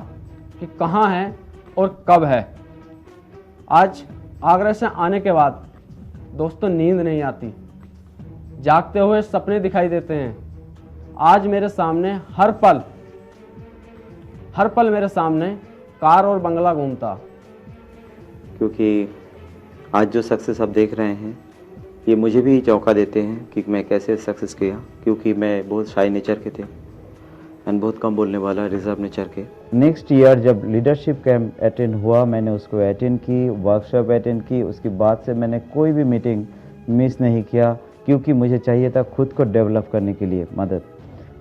कि कहाँ है और कब है। आज आगरा से आने के बाद दोस्तों नींद नहीं आती, जागते हुए सपने दिखाई देते हैं। आज मेरे सामने हर पल मेरे सामने कार और बंगला घूमता। क्योंकि आज जो सक्सेस आप देख रहे हैं ये मुझे भी चौंका देते हैं कि मैं कैसे सक्सेस किया, क्योंकि मैं बहुत शाई नेचर के थे एंड बहुत कम बोलने वाला, रिजर्व नेचर के। नेक्स्ट ईयर जब लीडरशिप कैंप अटेंड हुआ, मैंने उसको अटेंड की, वर्कशॉप अटेंड की। उसके बाद से मैंने कोई भी मीटिंग मिस नहीं किया, क्योंकि मुझे चाहिए था खुद को डेवलप करने के लिए मदद।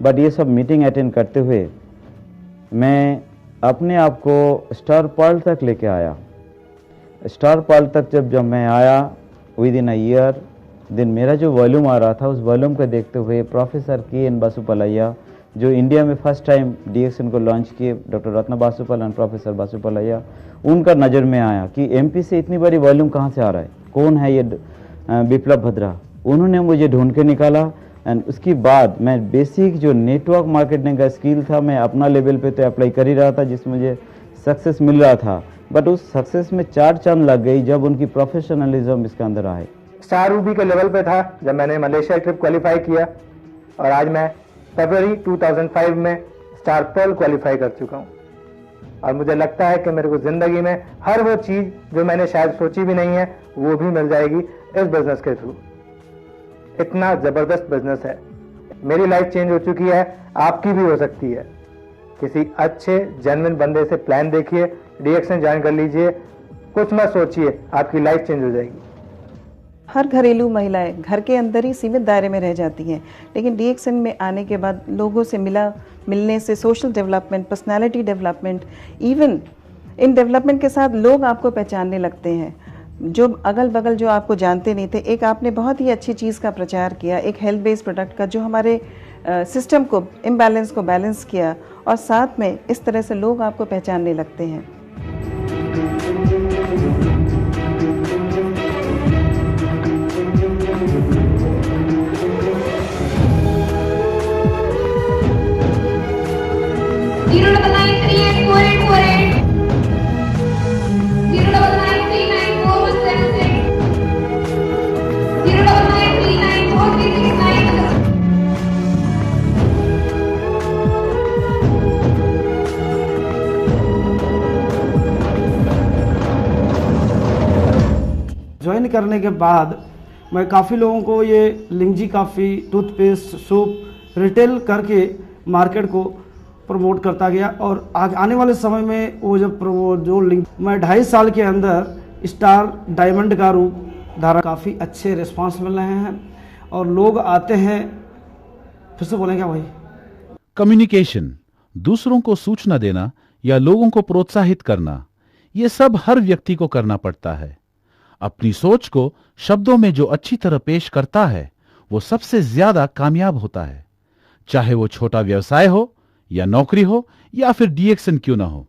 बट ये सब मीटिंग अटेंड करते हुए मैं अपने आप को स्टार पर्ल तक लेके आया। स्टार पर्ल तक जब मैं आया विद इन अ ईयर, दिन मेरा जो वॉल्यूम आ रहा था उस वॉल्यूम को देखते हुए प्रोफेसर के.एन. बासुपलैया, जो इंडिया में फर्स्ट टाइम डीएक्सन को लॉन्च किए, डॉक्टर रत्न बासुपल एंड प्रोफेसर बासुपलैया, उनका नज़र में आया कि एमपी से इतनी बड़ी वॉल्यूम कहाँ से आ रहा है, कौन है ये बिप्लब भद्रा। उन्होंने मुझे ढूंढ के निकाला एंड उसके बाद मैं बेसिक जो नेटवर्क मार्केटिंग का स्किल था मैं अपना लेवल पे तो अप्लाई कर ही रहा था, जिसमें मुझे सक्सेस मिल रहा था। बट उस सक्सेस में 4 चांद लग गई जब उनकी प्रोफेशनलिज्म इसके अंदर आए। स्टार रूबी के लेवल पे था जब मैंने मलेशिया ट्रिप क्वालिफाई किया, और आज मैं फरवरी 2005 में स्टार पर्ल क्वालिफाई कर चुका हूँ। और मुझे लगता है कि मेरे को जिंदगी में हर वो चीज जो मैंने शायद सोची भी नहीं है वो भी मिल जाएगी इस बिजनेस के थ्रू। इतना जबरदस्त बिजनेस है, मेरी लाइफ चेंज हो चुकी है, आपकी भी हो सकती है। किसी अच्छे जेन्युइन बंदे से प्लान देखिए, डीएक्सन ज्वाइन कर लीजिए, कुछ मत सोचिए, आपकी लाइफ चेंज हो जाएगी। हर घरेलू महिलाएं घर के अंदर ही सीमित दायरे में रह जाती हैं, लेकिन डीएक्सन में आने के बाद लोगों से मिलने से social development, personality development, even in development के साथ लोग आपको पहचानने लगते हैं। जो अगल बगल जो आपको जानते नहीं थे, एक आपने बहुत ही अच्छी चीज़ का प्रचार किया, एक हेल्थ बेस्ड प्रोडक्ट का, जो हमारे सिस्टम को, इम्बैलेंस को बैलेंस किया, और साथ में इस तरह से लोग आपको पहचानने लगते हैं। करने के बाद मैं काफ़ी लोगों को ये लिंगजी कॉफ़ी, टूथपेस्ट, सूप रिटेल करके मार्केट को प्रमोट करता गया। और आने वाले समय में वो जब जो लिंक मैं 2.5 साल के अंदर स्टार डायमंड का रूप धारा, काफ़ी अच्छे रिस्पांस मिल रहे हैं और लोग आते हैं। फिर से बोलें क्या भाई? कम्युनिकेशन, दूसरों को सूचना देना या लोगों को प्रोत्साहित करना, ये सब हर व्यक्ति को करना पड़ता है। अपनी सोच को शब्दों में जो अच्छी तरह पेश करता है वो सबसे ज्यादा कामयाब होता है, चाहे वो छोटा व्यवसाय हो या नौकरी हो या फिर डीएक्सन क्यों ना हो।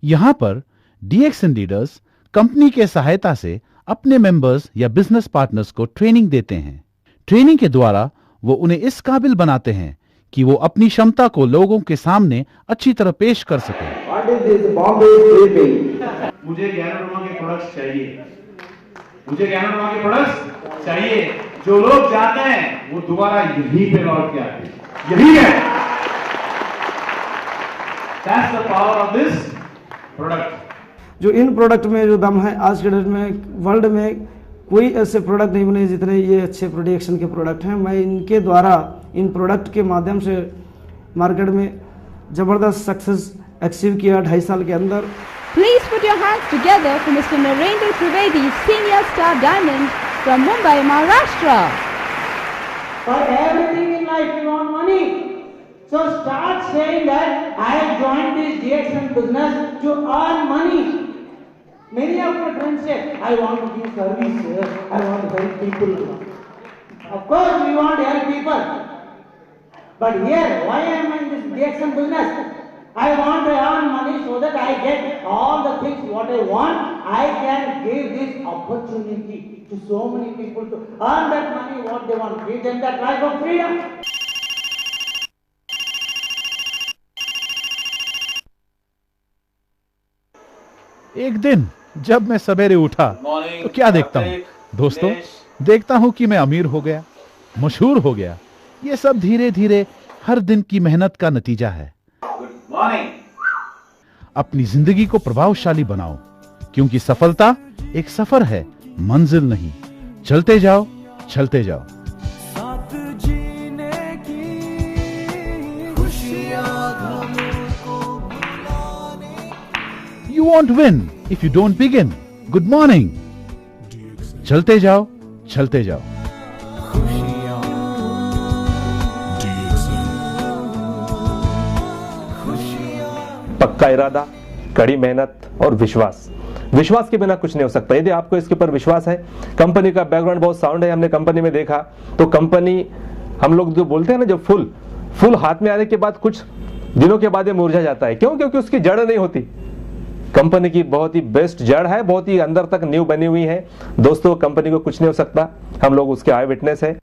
यहां पर डीएक्सन लीडर्स कंपनी के सहायता से अपने मेंबर्स या बिजनेस पार्टनर्स को ट्रेनिंग देते हैं। ट्रेनिंग के द्वारा वो उन्हें इस काबिल बनाते हैं कि वो अपनी क्षमता को लोगों के सामने अच्छी तरह पेश कर सकें। मुझे ज्ञानोरमा के प्रोडक्ट्स चाहिए, मुझे ज्ञानोरमा के प्रोडक्ट्स चाहिए। जो लोग जाते हैं वो दोबारा यहीं पे लौट के आते हैं। यही है, that's the power of this product. जो इन प्रोडक्ट में जो दम है, आज के डेट में वर्ल्ड में कोई ऐसे प्रोडक्ट नहीं बने जितने ये अच्छे प्रोडक्शन के प्रोडक्ट हैं। मैं इनके द्वारा, इन प्रोडक्ट के माध्यम से मार्केट में ज़बरदस्त सक्सेस अचीव किया 2.5 साल के अंदर। Please put your hands together for Mr. Narendra Trivedi, Senior Star Diamond from Mumbai, Maharashtra. For everything in life you want money. So start saying that I have joined this DXN business to earn money. Many of my friends say, I want to give service, I want to help people. Of course we want to help people. But here, why am I in this DXN business? I want to earn money so that I get all the things what I want. I can give this opportunity to so many people to earn that money what they want. Give them that life of freedom. एक दिन जब मैं सवेरे उठा तो क्या देखता हूँ दोस्तों? देखता हूँ कि मैं अमीर हो गया, मशहूर हो गया। ये सब धीरे धीरे हर दिन की मेहनत का नतीजा है। अपनी जिंदगी को प्रभावशाली बनाओ, क्योंकि सफलता एक सफर है, मंजिल नहीं। चलते जाओ, चलते जाओ। You won't win if you don't begin. Good morning. चलते जाओ, चलते जाओ। पक्का इरादा, कड़ी मेहनत और विश्वास। विश्वास के बिना कुछ नहीं हो सकता। यदि आपको इसके ऊपर विश्वास है, कंपनी का बैकग्राउंड बहुत साउंड है, हमने कंपनी में देखा तो कंपनी, हम लोग जो बोलते हैं ना, जब फूल हाथ में आने के बाद कुछ दिनों के बाद ये मुरझा जाता है। क्यों? क्योंकि उसकी जड़ नहीं होती। कंपनी की बहुत ही बेस्ट जड़ है, बहुत ही अंदर तक नींव बनी हुई है। दोस्तों, कंपनी को कुछ नहीं हो सकता, हम लोग उसके आई विटनेस है।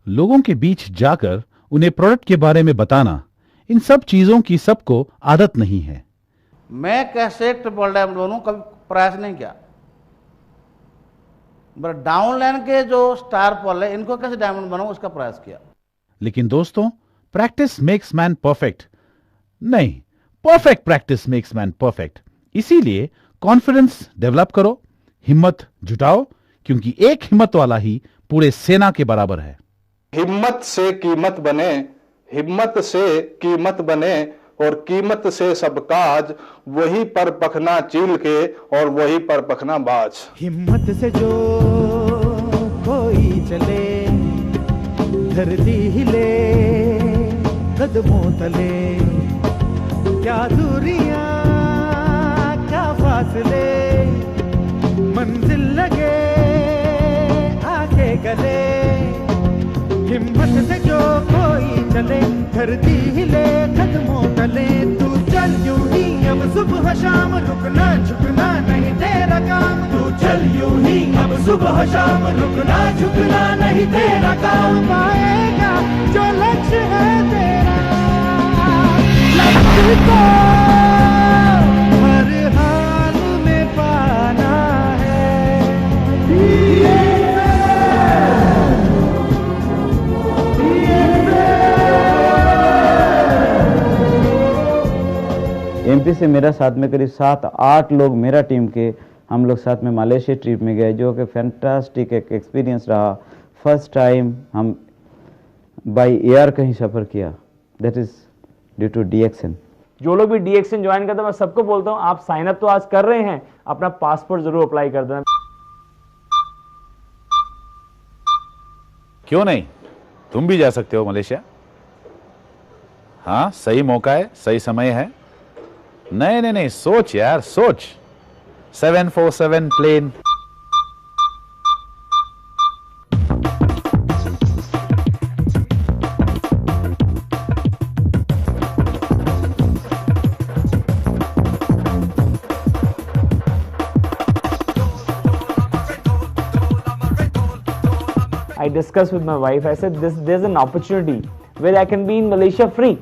लोगों के बीच जाकर उन्हें प्रोडक्ट के बारे में बताना, इन सब चीजों की सबको आदत नहीं है। मैं कैसे ट्रिपल डायमंड बनूं कभी प्रयास नहीं किया। बट डाउनलाइन के जो स्टार पॉल है, इनको कैसे डायमंड बनाऊं उसका प्रयास किया। लेकिन दोस्तों, प्रैक्टिस मेक्स मैन परफेक्ट नहीं, perfect practice makes man perfect. इसीलिए कॉन्फिडेंस डेवलप करो, हिम्मत जुटाओ, क्योंकि एक हिम्मत वाला ही पूरे सेना के बराबर है। हिम्मत से कीमत बने, हिम्मत से कीमत बने, और कीमत से सब काज, वही पर पखना चील के और वही पर पखना बाज। हिम्मत से जो कोई चले, धरती हिले कदमों तले, क्या दूरियां क्या फासले, मंजिल लगे आगे गले। हिम्मत से जो कोई चले, धरती हिले कदमों तले, तू चल यूं ही अब सुबह शाम, रुकना झुकना नहीं तेरा काम। तू चल यूं ही अब सुबह शाम, रुकना झुकना नहीं तेरा काम। पाएगा जो लक्ष्य है तेरा, लक्ष्य को हर हाल में पाना है। एमपी से मेरा साथ में करीब 7-8 लोग मेरा टीम के हम लोग साथ में मलेशिया ट्रिप में गए, जो कि फैंटास्टिक एक एक्सपीरियंस रहा। फर्स्ट टाइम हम बाई एयर कहीं सफ़र किया, that is due to DXN। जो लोग भी DXN ज्वाइन करते हैं, मैं सबको बोलता हूँ आप साइन अप तो आज कर रहे हैं, अपना पासपोर्ट जरूर अप्लाई कर देना। क्यों नहीं, तुम भी जा सकते हो मलेशिया। हाँ, सही मौका है, सही समय है। नहीं नहीं नहीं, सोच यार, सोच। 747 plane. I discussed with my wife. I said, there's an opportunity where I can be in Malaysia free.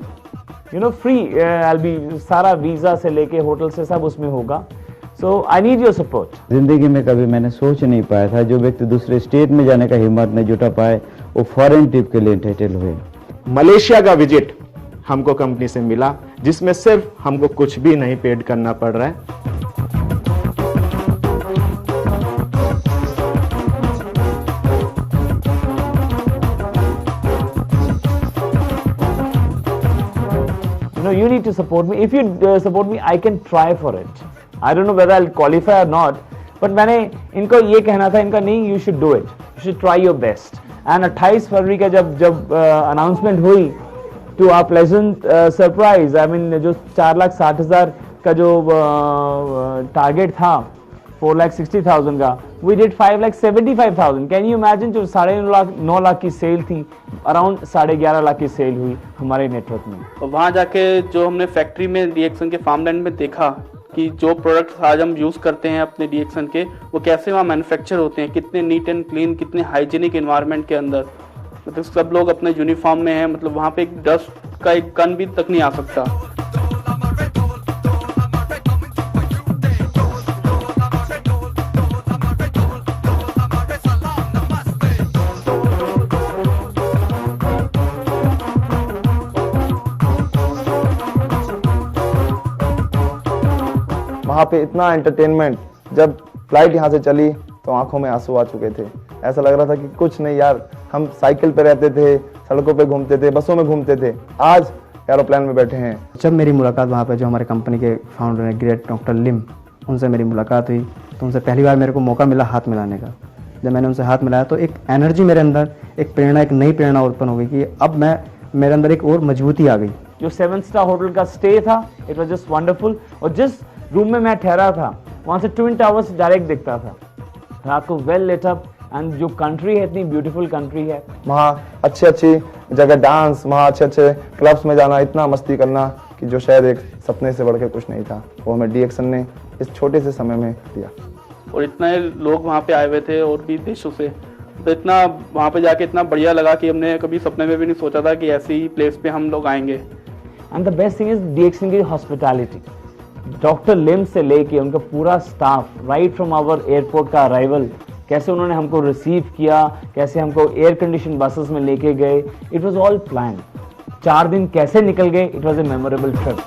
You know, free. I'll be सारा वीजा से लेके होटल से सब उसमें होगा. So I need your support. जिंदगी में कभी मैंने सोच नहीं पाया था, जो व्यक्ति दूसरे स्टेट में जाने का हिम्मत नहीं जुटा पाए, वो फॉरेन ट्रिप के लिए एंटाइटल हुए। मलेशिया का विजिट हमको कंपनी से मिला, जिसमें सिर्फ हमको कुछ भी नहीं पेड करना पड़ रहा है। No, you need to support me. If you support me, I can try for it. I don't know whether I'll qualify or not. But मैंने इनको ये कहना था, इनका नहीं, you should do it. You should try your best. And 28 फरवरी का जब announcement हुई, to our pleasant surprise, I mean जो 4,60,000 का जो target था, 4,60,000 का, we did 5,75,000. Can you imagine? जो 9.5 लाख की सेल थी, अराउंड 11.5 लाख की सेल हुई हमारे नेटवर्क में। और वहाँ जाके जो हमने फैक्ट्री में DXN के फार्मलैंड में देखा कि जो प्रोडक्ट्स आज हम यूज़ करते हैं अपने DXN के, वो कैसे वहाँ मैन्युफैक्चर होते हैं, कितने नीट एंड क्लीन, कितने हाइजीनिक एनवायरनमेंट के अंदर, मतलब सब लोग अपने यूनिफॉर्म में हैं, मतलब वहाँ पे एक डस्ट का एक कण भी तक नहीं आ सकता। वहाँ पे इतना एंटरटेनमेंट, जब फ्लाइट यहाँ से चली तो आंखों में आंसू आ चुके थे। ऐसा लग रहा था कि कुछ नहीं यार, हम साइकिल पे रहते थे, सड़कों पे घूमते थे, बसों में घूमते थे, आज एरोप्लेन में बैठे हैं। जब मेरी मुलाकात वहाँ पे जो हमारे कंपनी के फाउंडर हैं ग्रेट डॉक्टर लिम, उनसे मेरी मुलाकात हुई, तो उनसे पहली बार मेरे को मौका मिला हाथ मिलाने का। जब मैंने उनसे हाथ मिलाया तो एक एनर्जी मेरे अंदर, एक प्रेरणा, एक नई प्रेरणा उत्पन्न हो गई कि अब मेरे अंदर एक और मजबूती आ गई। जो 7 स्टार होटल का स्टे था, इट वाज जस्ट वंडरफुल। और जिस रूम में मैं ठहरा था, वहाँ से ट्विन टावर्स डायरेक्ट दिखता था, रात को वेल लिट अप। एंड जो कंट्री है, इतनी ब्यूटीफुल कंट्री है, वहाँ अच्छी जगह डांस, वहाँ अच्छे क्लब्स में जाना, इतना मस्ती करना कि जो शायद एक सपने से बढ़ के कुछ नहीं था, वो हमें DXN ने इस छोटे से समय में दिया। और इतने लोग वहाँ पे आए हुए थे और भी देशों से, तो इतना वहाँ पे जाके इतना बढ़िया लगा कि हमने कभी सपने में भी नहीं सोचा था कि ऐसी प्लेस पे हम लोग आएंगे। And the best thing is DXN की हॉस्पिटैलिटी। डॉक्टर लिम से लेके उनका पूरा staff, right from our airport का अराइवल, कैसे उन्होंने हमको रिसीव किया, कैसे हमको एयर कंडीशन बसेस में लेके गए, इट वाज ऑल प्लान। 4 दिन कैसे निकल गए, it was a memorable trip.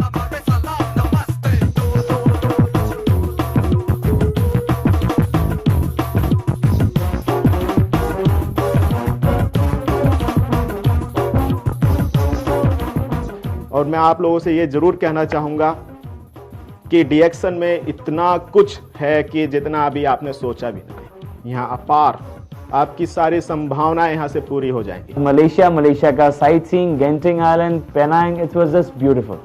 और मैं आप लोगों से ये जरूर कहना चाहूँगा कि DXN में इतना कुछ है कि जितना अभी आपने सोचा भी नहीं। यहाँ अपार आपकी सारी संभावनाएं यहाँ से पूरी हो जाएंगी। मलेशिया का sightseeing, Genting island, Penang, it was just beautiful.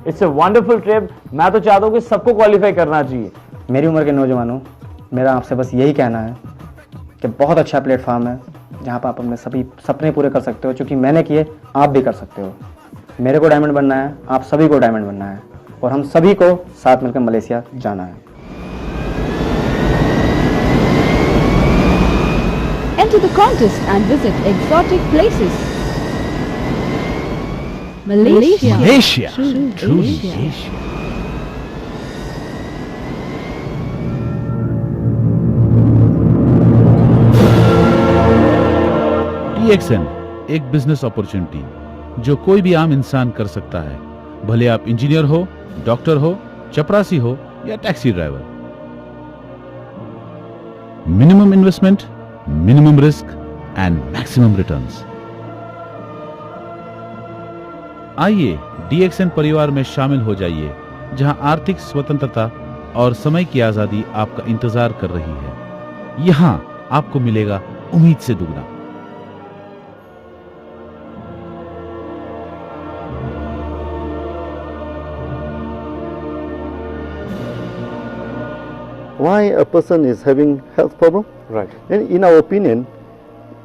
It's a wonderful trip. मैं तो चाहता हूँ कि सबको क्वालिफाई करना चाहिए। मेरी उम्र के नौजवानों, मेरा आपसे बस यही कहना है कि बहुत अच्छा प्लेटफॉर्म है जहाँ पर आप अपने सभी सपने पूरे कर सकते हो। चूँकि मैंने किए, आप भी कर सकते हो। मेरे को डायमंड बनना है, आप सभी को डायमंड बनना है, और हम सभी को साथ मिलकर मलेशिया जाना है। Enter the contest and visit exotic places. Malaysia. Truly Malaysia. DXN एक बिजनेस अपॉर्चुनिटी जो कोई भी आम इंसान कर सकता है, भले आप इंजीनियर हो, डॉक्टर हो, चपरासी हो या taxi driver. Minimum investment, minimum risk and maximum returns. आइए DXN परिवार में शामिल हो जाइए, जहां आर्थिक स्वतंत्रता और समय की आजादी आपका इंतजार कर रही है। यहां आपको मिलेगा उम्मीद से दुगना। Why a person is having health problem? Right. And in our opinion,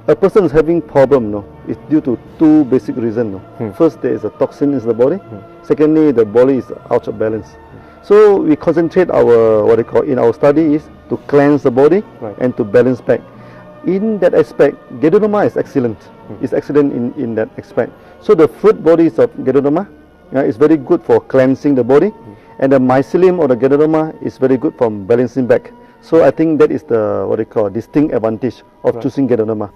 a person is having problem, no, it's due to two basic reasons. No. First, there is a toxin in the body. Secondly, the body is out of balance. So we concentrate our in our study is to cleanse the body and to balance back. In that aspect, Ganoderma is excellent. It's excellent in that aspect. So the fruit bodies of Ganoderma is very good for cleansing the body, and the mycelium or the Ganoderma is very good for balancing back. So I think that is the distinct advantage of choosing Ganoderma.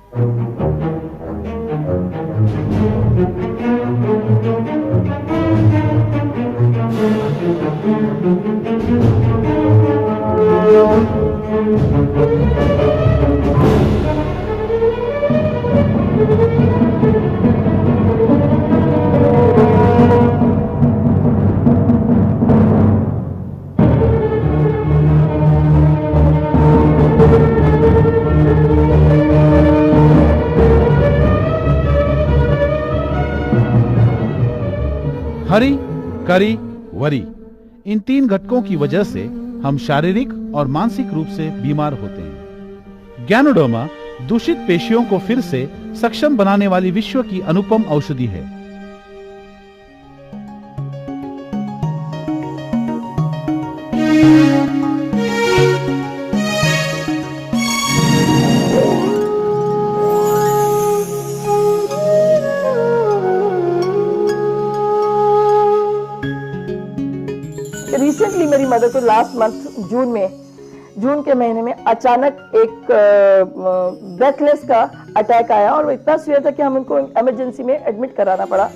हरी, करी, worry, इन तीन घटकों की वजह से हम शारीरिक और मानसिक रूप से बीमार होते हैं। गैनोडर्मा दूषित पेशियों को फिर से सक्षम बनाने वाली विश्व की अनुपम औषधि है। रिसेंटली मेरी मदर को लास्ट मंथ जून के महीने में अचानक एक ब्रेथलेस का अटैक आया और वो इतना सीवियर था कि हम उनको इमरजेंसी में एडमिट कराना पड़ा।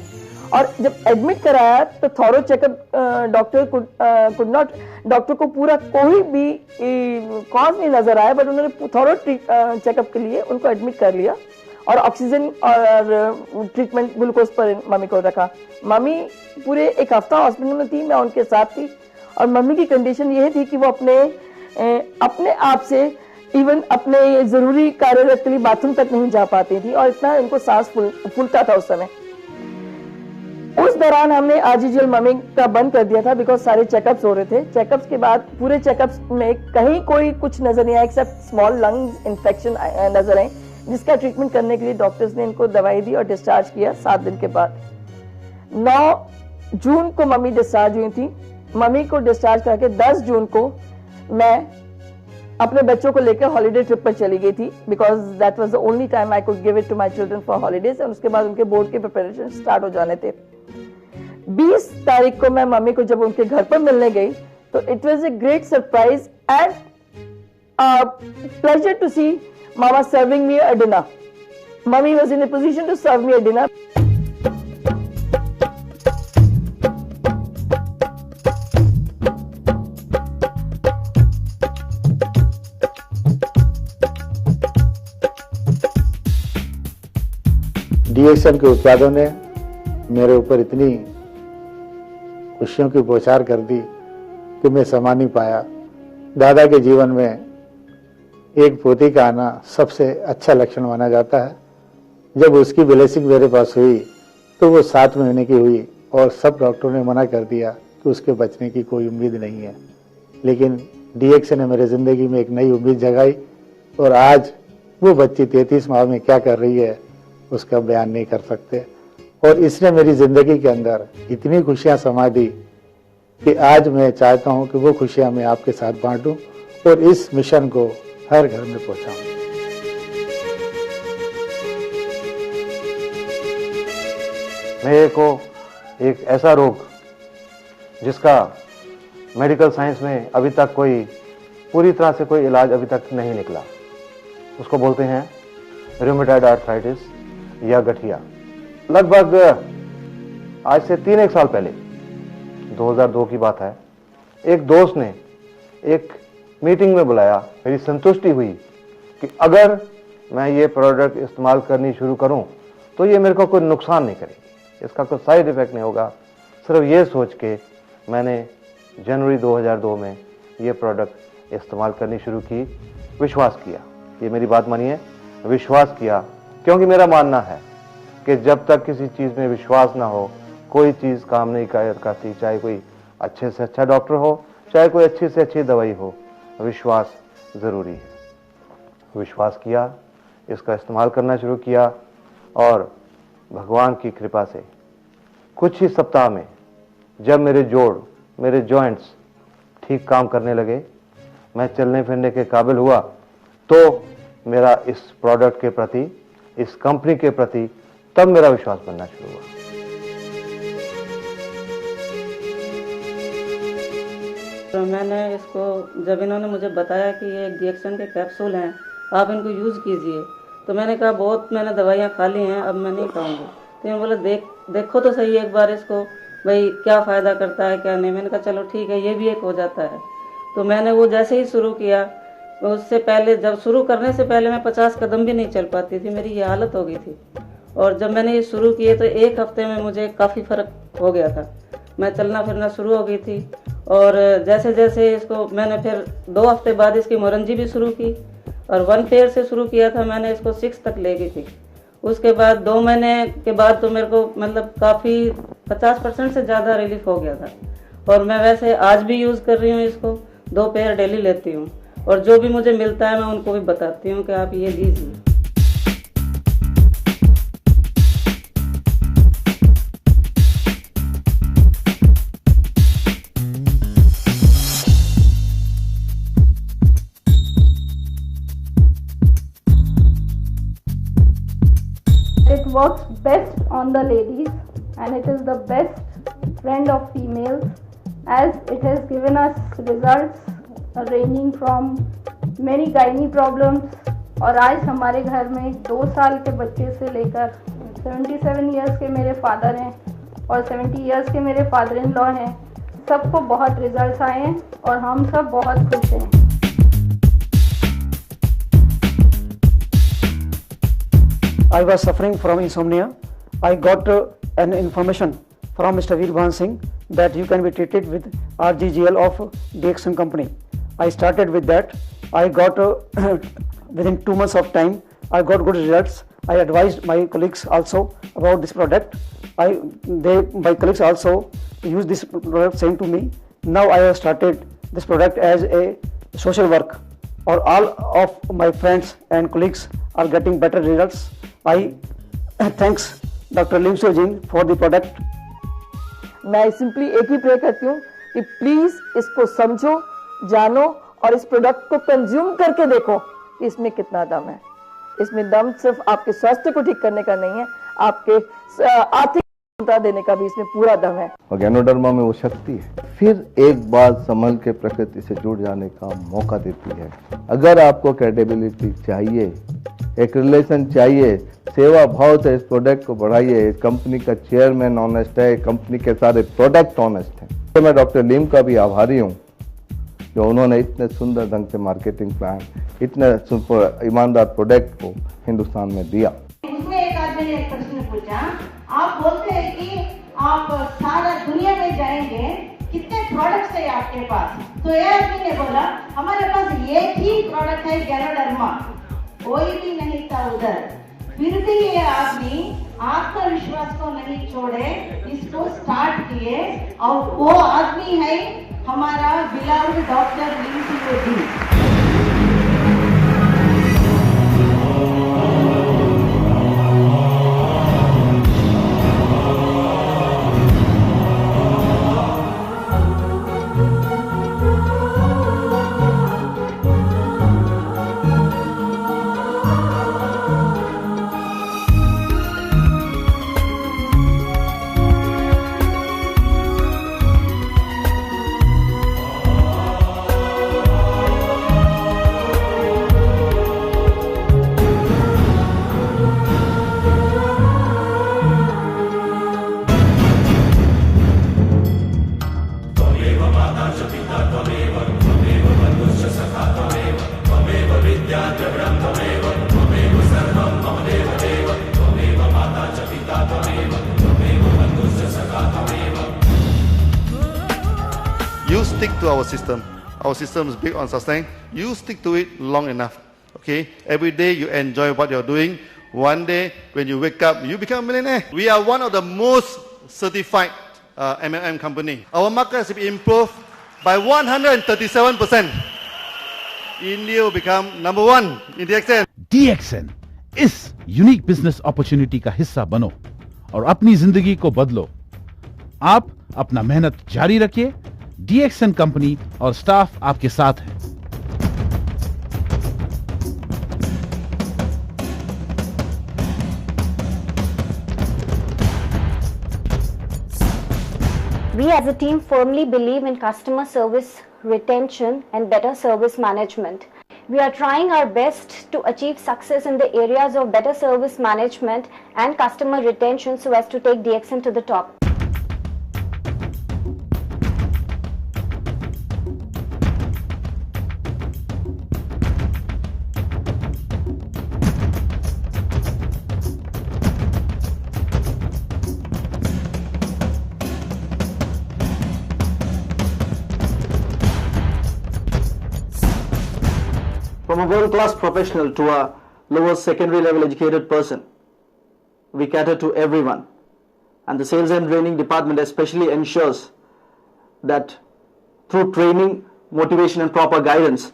और जब एडमिट कराया तो थॉरो चेकअप डॉक्टर को पूरा कोई भी कॉज नहीं नजर आया, बट उन्होंने थॉरो चेकअप के लिए उनको एडमिट कर लिया और ऑक्सीजन और ट्रीटमेंट ग्लूकोज पर मम्मी को रखा। मम्मी पूरे एक हफ्ता हॉस्पिटल में थी, मैं उनके साथ थी और मम्मी की कंडीशन ये थी कि वो अपने आप से इवन अपने जरूरी कार्य के लिए बाथरूम तक नहीं जा पाती थी और इतना उनको सांस फूलता था उस समय। उस दौरान हमने आरजीजीएल मम्मी का बंद कर दिया था बिकॉज सारे चेकअप्स हो रहे थे। चेकअप्स के बाद पूरे चेकअप्स में कहीं कोई कुछ नजर नहीं आया एक्सेप्ट स्मॉल लंग इन्फेक्शन नजर आए, जिसका ट्रीटमेंट करने के लिए डॉक्टर्स ने इनको दवाई दी और डिस्चार्ज किया 7 दिन के बाद। 9 जून को मम्मी डिस्चार्ज हुई थी। मम्मी को डिस्चार्ज करके 10 जून को मैं अपने बच्चों को लेकर हॉलिडे ट्रिप पर चली गई थी because that was the only time I could give it to my children for holidays. और उसके बाद उनके बोर्ड के प्रिपरेशन स्टार्ट हो जाने थे। 20 तारीख को मैं मम्मी को जब उनके घर पर मिलने गई तो it was a great surprise and pleasure to see Mama serving me a dinner. Mummy was in a position to serve me a dinner. DXN के उत्पादों ने मेरे ऊपर इतनी खुशियों की बौछार कर दी कि मैं समा नहीं पाया। दादा के जीवन में एक पोती का आना सबसे अच्छा लक्षण माना जाता है। जब उसकी ब्लेसिंग मेरे पास हुई तो वो 7 महीने की हुई और सब डॉक्टरों ने मना कर दिया कि उसके बचने की कोई उम्मीद नहीं है। लेकिन DXN ने मेरे ज़िंदगी में एक नई उम्मीद जगाई और आज वो बच्ची 33 माह में क्या कर रही है उसका बयान नहीं कर सकते। और इसने मेरी ज़िंदगी के अंदर इतनी खुशियाँ समा दी कि आज मैं चाहता हूँ कि वो खुशियाँ मैं आपके साथ बांटूं और इस मिशन को हर घर में पहुंचाऊं। मेरे को एक ऐसा रोग जिसका मेडिकल साइंस में अभी तक कोई पूरी तरह से कोई इलाज अभी तक नहीं निकला, उसको बोलते हैं रूमेटॉइड आर्थराइटिस या गठिया। लगभग आज से 3-1 साल पहले 2002 की बात है, एक दोस्त ने एक मीटिंग में बुलाया। मेरी संतुष्टि हुई कि अगर मैं ये प्रोडक्ट इस्तेमाल करनी शुरू करूं तो ये मेरे को कोई नुकसान नहीं करेगी, इसका कोई साइड इफेक्ट नहीं होगा। सिर्फ ये सोच के मैंने जनवरी 2002 में ये प्रोडक्ट इस्तेमाल करनी शुरू की, विश्वास किया, ये मेरी बात मानिए, विश्वास किया, क्योंकि मेरा मानना है कि जब तक किसी चीज़ में विश्वास ना हो कोई चीज़ काम नहीं करती, चाहे कोई अच्छे से अच्छा डॉक्टर हो, चाहे कोई अच्छी से अच्छी दवाई हो, विश्वास ज़रूरी है। विश्वास किया, इसका इस्तेमाल करना शुरू किया और भगवान की कृपा से कुछ ही सप्ताह में जब मेरे जोड़, मेरे जॉइंट्स ठीक काम करने लगे, मैं चलने फिरने के काबिल हुआ, तो मेरा इस प्रोडक्ट के प्रति, इस कंपनी के प्रति तब मेरा विश्वास बनना शुरू हुआ। तो मैंने इसको, जब इन्होंने मुझे बताया कि ये डीएक्सन के कैप्सूल हैं, आप इनको यूज़ कीजिए, तो मैंने कहा बहुत मैंने दवाइयाँ खा ली हैं, अब मैं नहीं खाऊंगी। तो इन्होंने बोला देखो तो सही एक बार इसको, भाई क्या फ़ायदा करता है क्या नहीं। मैंने कहा चलो ठीक है, ये भी एक हो जाता है। तो मैंने वो जैसे ही शुरू किया, उससे पहले, जब शुरू करने से पहले मैं 50 कदम भी नहीं चल पाती थी, मेरी ये हालत हो गई थी। और जब मैंने ये शुरू किए तो एक हफ्ते में मुझे काफ़ी फ़र्क हो गया था, मैं चलना फिरना शुरू हो गई थी। और जैसे जैसे इसको मैंने फिर 2 हफ्ते बाद इसकी मोरंजी भी शुरू की, और 1 पेयर से शुरू किया था मैंने, इसको 6 तक ले गई थी। उसके बाद 2 महीने के बाद तो मेरे को मतलब काफ़ी 50% से ज़्यादा रिलीफ हो गया था। और मैं वैसे आज भी यूज़ कर रही हूँ इसको, 2 पेयर डेली लेती हूँ, और जो भी मुझे मिलता है मैं उनको भी बताती हूँ कि आप ये लीजिए। It works best on the ladies and it is the best friend of females as it has given us results ranging from many gynae problems। और आज हमारे घर में 2 साल के बच्चे से लेकर 77 इयर्स के मेरे फादर हैं और 70 इयर्स के मेरे फादर इन लॉ हैं, सबको बहुत रिजल्ट्स आए हैं और हम सब बहुत खुश हैं। I was suffering from insomnia. I got an information from Mr. Veerban Singh that you can be treated with RGGL of DXN company. I started with that. I got within 2 months of time, I got good results. I advised my colleagues also about this product. My colleagues also use this product saying to me, now I have started this product as a social work, or all of my friends and colleagues are getting better results. I thanks Dr. Lim Soo Jin for the product. मैं simply एक ही pray करती हूँ कि please इसको समझो, जानो और इस प्रोडक्ट को कंज्यूम करके देखो कि इसमें कितना दम है। इसमें दम सिर्फ आपके स्वास्थ्य को ठीक करने का नहीं है, आपके आर्थिक क्षमता देने का भी इसमें पूरा दम है। ऑर्गेनोडर्मा में वो शक्ति है, फिर एक बार संभल के प्रकृति से जुड़ जाने का मौका देती है। अगर आपको क्रेडिबिलिटी चाहिए, एक रिलेशन चाहिए, सेवा भाव से इस प्रोडक्ट को बढ़ाइए। कंपनी का चेयरमैन ऑनेस्ट है, कंपनी के सारे प्रोडक्ट ऑनेस्ट हैं। तो मैं डॉक्टर लीम का भी आभारी हूँ जो उन्होंने इतने सुंदर ढंग से मार्केटिंग प्लान, इतने ईमानदार प्रोडक्ट को हिंदुस्तान में दिया। उसमें एक आदमी ने एक प्रश्न पूछा, आप बोलते हैं कि आप सारा दुनिया में जाएंगे, कितने प्रोडक्ट्स है आपके पास? तो ये आदमी ने बोला हमारे पास एक ही प्रोडक्ट है गैनोडर्मा, कोई भी नहीं था उधर। फिर भी ये आदमी आत्मविश्वास को नहीं छोड़े, इसको स्टार्ट किए, और वो आदमी है हमारा beloved doctor Lim Siow Jin. stick to our system. Our system is big on sustain. You stick to it long enough. Okay? Every day you enjoy what you're doing. One day when you wake up, you become a millionaire. We are one of the most certified MLM company. Our market has been improved by 137%. India will become #1 in DXN. DXN इस unique business opportunity का हिस्सा बनो और अपनी जिंदगी को बदलो। आप अपना मेहनत जारी रखिए। DXN कंपनी और स्टाफ आपके साथ हैं। We as a team firmly believe in customer service, retention and better service management. We are trying our best to achieve success in the areas of better service management and customer retention so as to take DXN to the top. From a world-class professional to a lower secondary level educated person, we cater to everyone. And the sales and training department especially ensures that through training, motivation and proper guidance,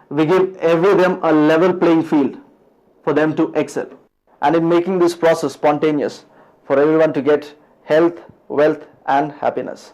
we give every them a level playing field for them to excel. And in making this process spontaneous for everyone to get health, wealth and happiness.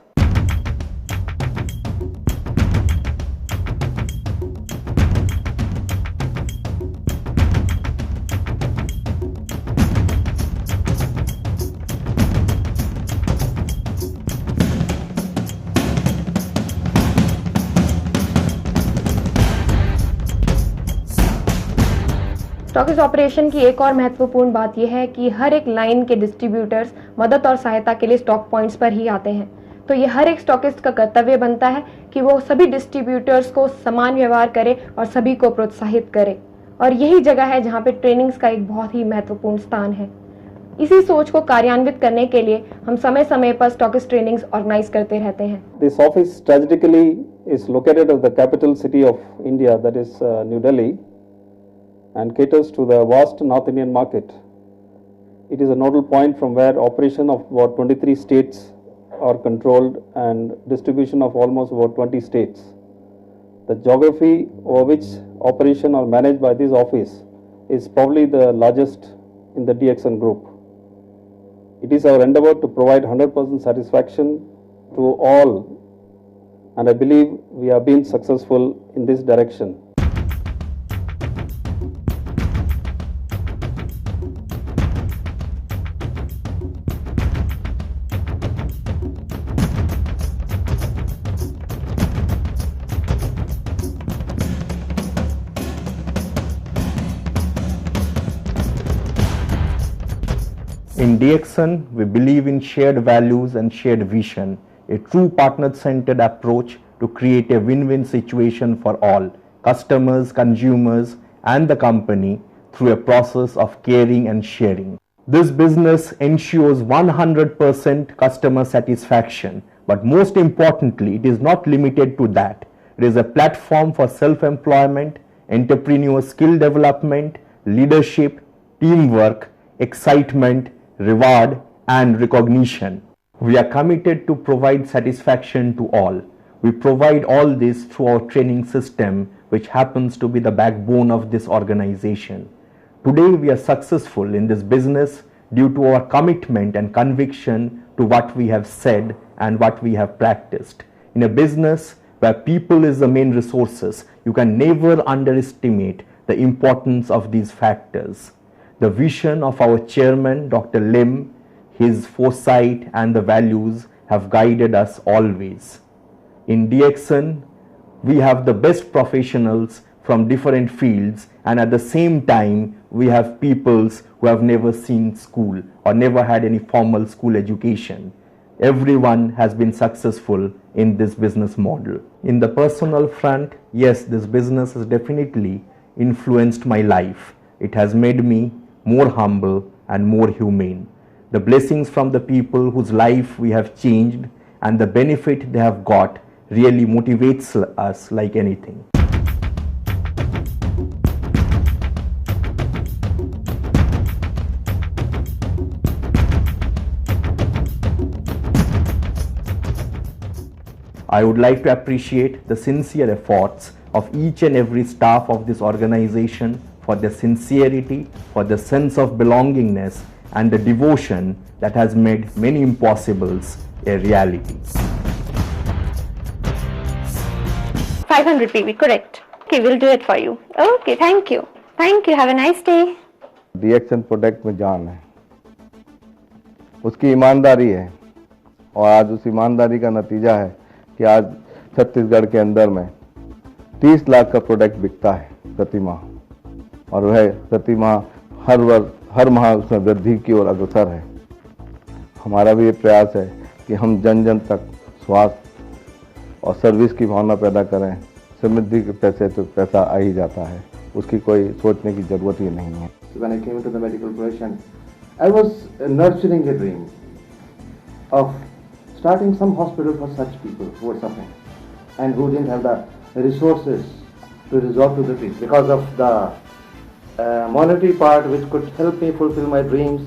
Stockist operation की एक और महत्वपूर्ण बात यह है कि हर एक line के डिस्ट्रीब्यूटर्स मदद और सहायता के लिए स्टॉक पॉइंट्स पर ही आते हैं। तो ये हर एक स्टॉकिस्ट का कर्तव्य बनता है कि वो सभी डिस्ट्रीब्यूटर्स को समान व्यवहार करे और सभी को प्रोत्साहित करे। और यही जगह है जहाँ पे ट्रेनिंग्स का एक बहुत ही महत्वपूर्ण स्थान है। इसी सोच को कार्यान्वित करने के लिए हम समय समय पर स्टॉकिस्ट ट्रेनिंग्स ऑर्गेनाइज करते रहते हैं। This office strategically is located at the capital city of India, that is New Delhi, and caters to the vast North Indian market. It is a nodal point from where operation of about 23 states are controlled and distribution of almost about 20 states. The geography over which operation are managed by this office is probably the largest in the DXN group. It is our endeavor to provide 100% satisfaction to all, and I believe we have been successful in this direction. In DXN, we believe in shared values and shared vision, a true partner-centered approach to create a win-win situation for all, customers, consumers, and the company through a process of caring and sharing. This business ensures 100% customer satisfaction, but most importantly, it is not limited to that. It is a platform for self-employment, entrepreneur skill development, leadership, teamwork, excitement, reward and recognition. We are committed to provide satisfaction to all. We provide all this through our training system, which happens to be the backbone of this organization. Today we are successful in this business due to our commitment and conviction to what we have said and what we have practiced. In a business where people is the main resources, you can never underestimate the importance of these factors. The vision of our chairman, Dr. Lim, his foresight and the values have guided us always. In DXN, we have the best professionals from different fields, and at the same time, we have peoples who have never seen school or never had any formal school education. Everyone has been successful in this business model. In the personal front, yes, this business has definitely influenced my life. It has made me more humble and more humane. The blessings from the people whose life we have changed and the benefit they have got really motivates us like anything. I would like to appreciate the sincere efforts of each and every staff of this organization for their sincerity, for the sense of belongingness and the devotion that has made many impossibles a reality. 500 PV, correct. Okay, we'll do it for you. Okay, thank you. Thank you. Have a nice day. DXN product में जान है, उसकी ईमानदारी है और आज उस ईमानदारी का नतीजा है कि आज छत्तीसगढ़ के अंदर में 30 लाख का प्रोडक्ट बिकता है प्रति माह और वह प्रति माह हर माह उसमें वृद्धि की ओर अग्रसर है। हमारा भी ये प्रयास है कि हम जन जन तक स्वास्थ्य और सर्विस की भावना पैदा करें। समृद्धि के पैसे तो पैसा आ ही जाता है, उसकी कोई सोचने की जरूरत ही नहीं है। When I came into the medical profession, I was nurturing a dream of starting some hospital for such people who were suffering and who didn't have the resources to resort to the treatment. Because of the monetary part which could help me fulfill my dreams,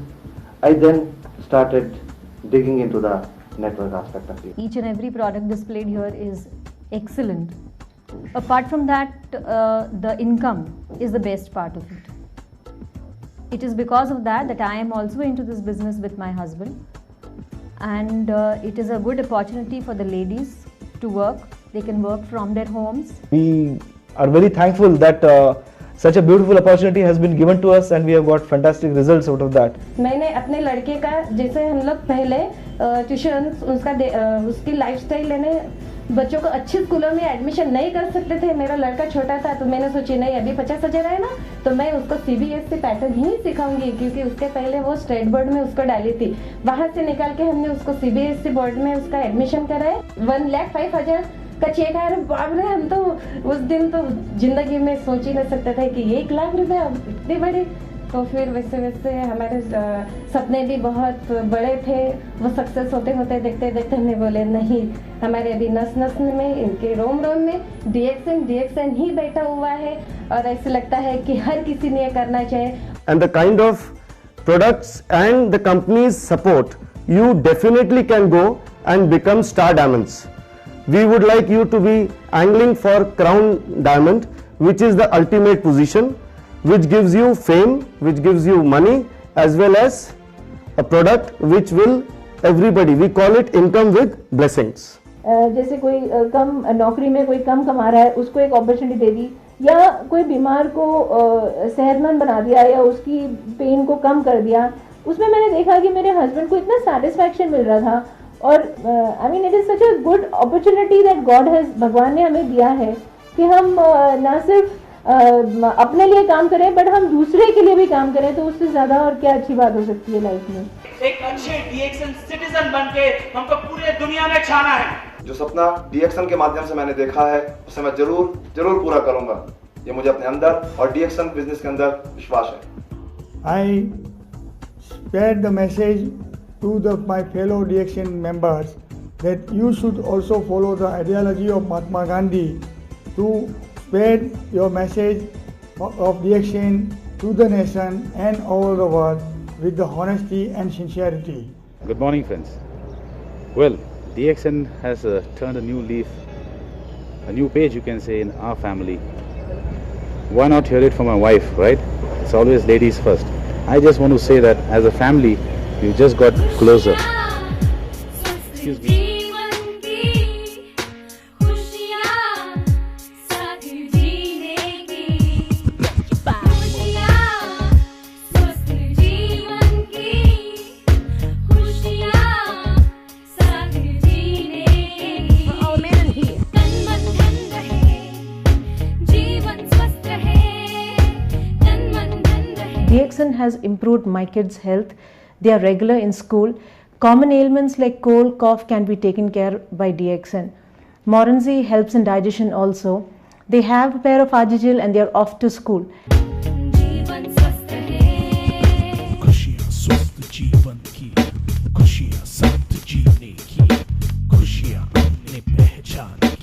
I then started digging into the network aspect of it. Each and every product displayed here is excellent. Apart from that, the income is the best part of it. It is because of that I am also into this business with my husband. And it is a good opportunity for the ladies to work. They can work from their homes. We are very thankful that such a beautiful opportunity has been given to us and we have got fantastic results out of that. मैंने अपने लड़के का, जैसे हम लोग पहले tuition उसकी lifestyle लेने बच्चों को अच्छे स्कूलों में एडमिशन नहीं कर सकते थे। मेरा लड़का छोटा था तो मैंने सोची नहीं, अभी 50,000 है ना तो मैं उसको CBSE पैटर्न ही सिखाऊंगी, क्योंकि उसके पहले वो स्टेट बोर्ड में उसको डाली थी। वहां से निकाल के हमने उसको CBSE बोर्ड में उसका एडमिशन कराया। 1,05,000 का चेक आया। बाप रे, हम तो उस दिन तो जिंदगी में सोच ही नहीं सकते थे कि 1 लाख रुपए अब इतने बड़े। तो फिर वैसे वैसे हमारे सपने भी बहुत बड़े थे, वो सक्सेस होते होते देखते देखते हमने बोले नहीं, हमारे अभी नस नस में, इनके रोम रोम में DXN ही बैठा हुआ है और ऐसे लगता है कि हर किसी ने ये करना चाहिए। And the kind of products and the company's support, you definitely can go and become star diamonds. We would like you to be angling for crown diamond, which is the ultimate position, which gives you fame, which gives you money, as well as a product which will everybody, we call it income with blessings. जैसे कोई कम नौकरी में कोई कम कमा रहा है, उसको एक अपॉर्चुनिटी दे दी, या कोई बीमार को सेहतमंद बना दिया या उसकी पेन को कम कर दिया, उसमें मैंने देखा कि मेरे हस्बैंड को इतना सेटिस्फैक्शन मिल रहा था। और I mean it is such a good opportunity that God has, भगवान ने हमें दिया है कि हम ना सिर्फ अपने लिए काम करें बट हम दूसरे के लिए भी काम करें, तो उससे ज्यादा और क्या अच्छी बात हो सकती है लाइफ में। एक अच्छे DXN सिटीजन बनके हमको पूरे दुनिया में छाना है। जो सपना DXN के माध्यम से मैंने देखा है उसे मैं जरूर पूरा करूंगा। ये मुझे अपने अंदर और DXN बिजनेस के अंदर विश्वास है। I spread the message to my fellow DXN members that you should also follow the ideology of Mahatma Gandhi to spread your message of DXN to the nation and all the world with the honesty and sincerity. Good morning, friends. Well, DXN has turned a new leaf, a new page you can say in our family. Why not hear it from my wife, right? It's always ladies first. I just want to say that as a family, you just got closer. Excuse me. DXN has improved my kids' health. They are regular in school. Common ailments like cold, cough can be taken care by DXN. Morenzi helps in digestion also. They have a pair of Agigil and they are off to school. खुशियाँ स्वस्थ जीवन की, खुशियाँ सख्त जीने की, खुशियाँ अपने पहचान की।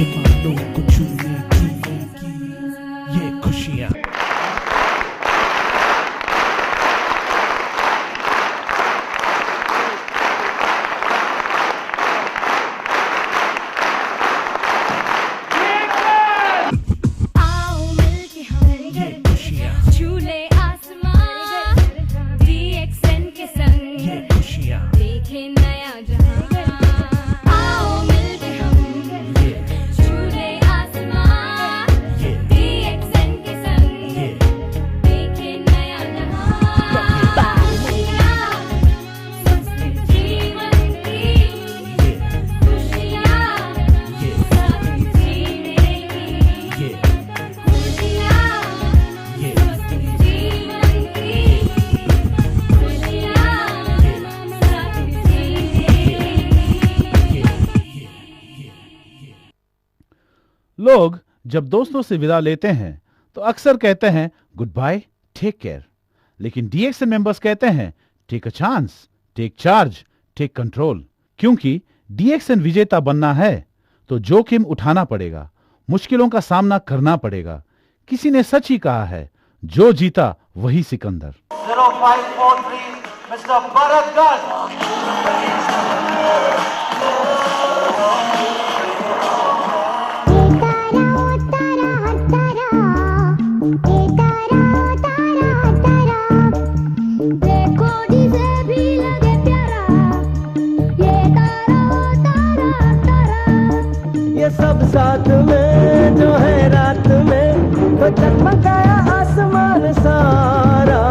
आसमानों को छूने की ये खुशियाँ। लोग जब दोस्तों से विदा लेते हैं तो अक्सर कहते हैं गुड बाय, टेक केयर। लेकिन डीएक्सन मेंबर्स कहते हैं take a chance, take charge, take control. क्योंकि डीएक्सन विजेता बनना है तो जोखिम उठाना पड़ेगा, मुश्किलों का सामना करना पड़ेगा। किसी ने सच ही कहा है, जो जीता वही सिकंदर। 0543 मिस्टर भरत गर्ग। ये सब साथ में जो है रात में तो चमकाया आसमान सारा।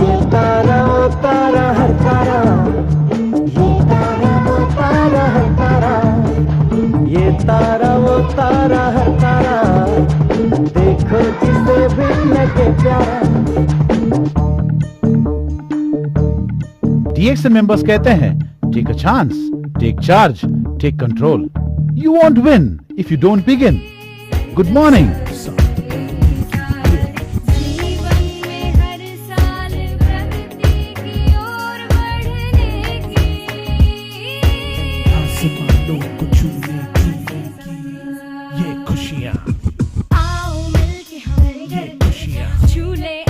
ये तारा ओ तारा हर तारा, ये तारा ओ तारा हर तारा, ये तारा ओ तारा हर तारा, देखो जिसे भी लगे प्यारा। डीएक्सन मेंबर्स कहते हैं take a chance, take charge, take control. You won't win if you don't begin. Good morning. आसमानों को छूने की ये खुशियाँ। आओ मिलके हम ये खुशियाँ। छू ले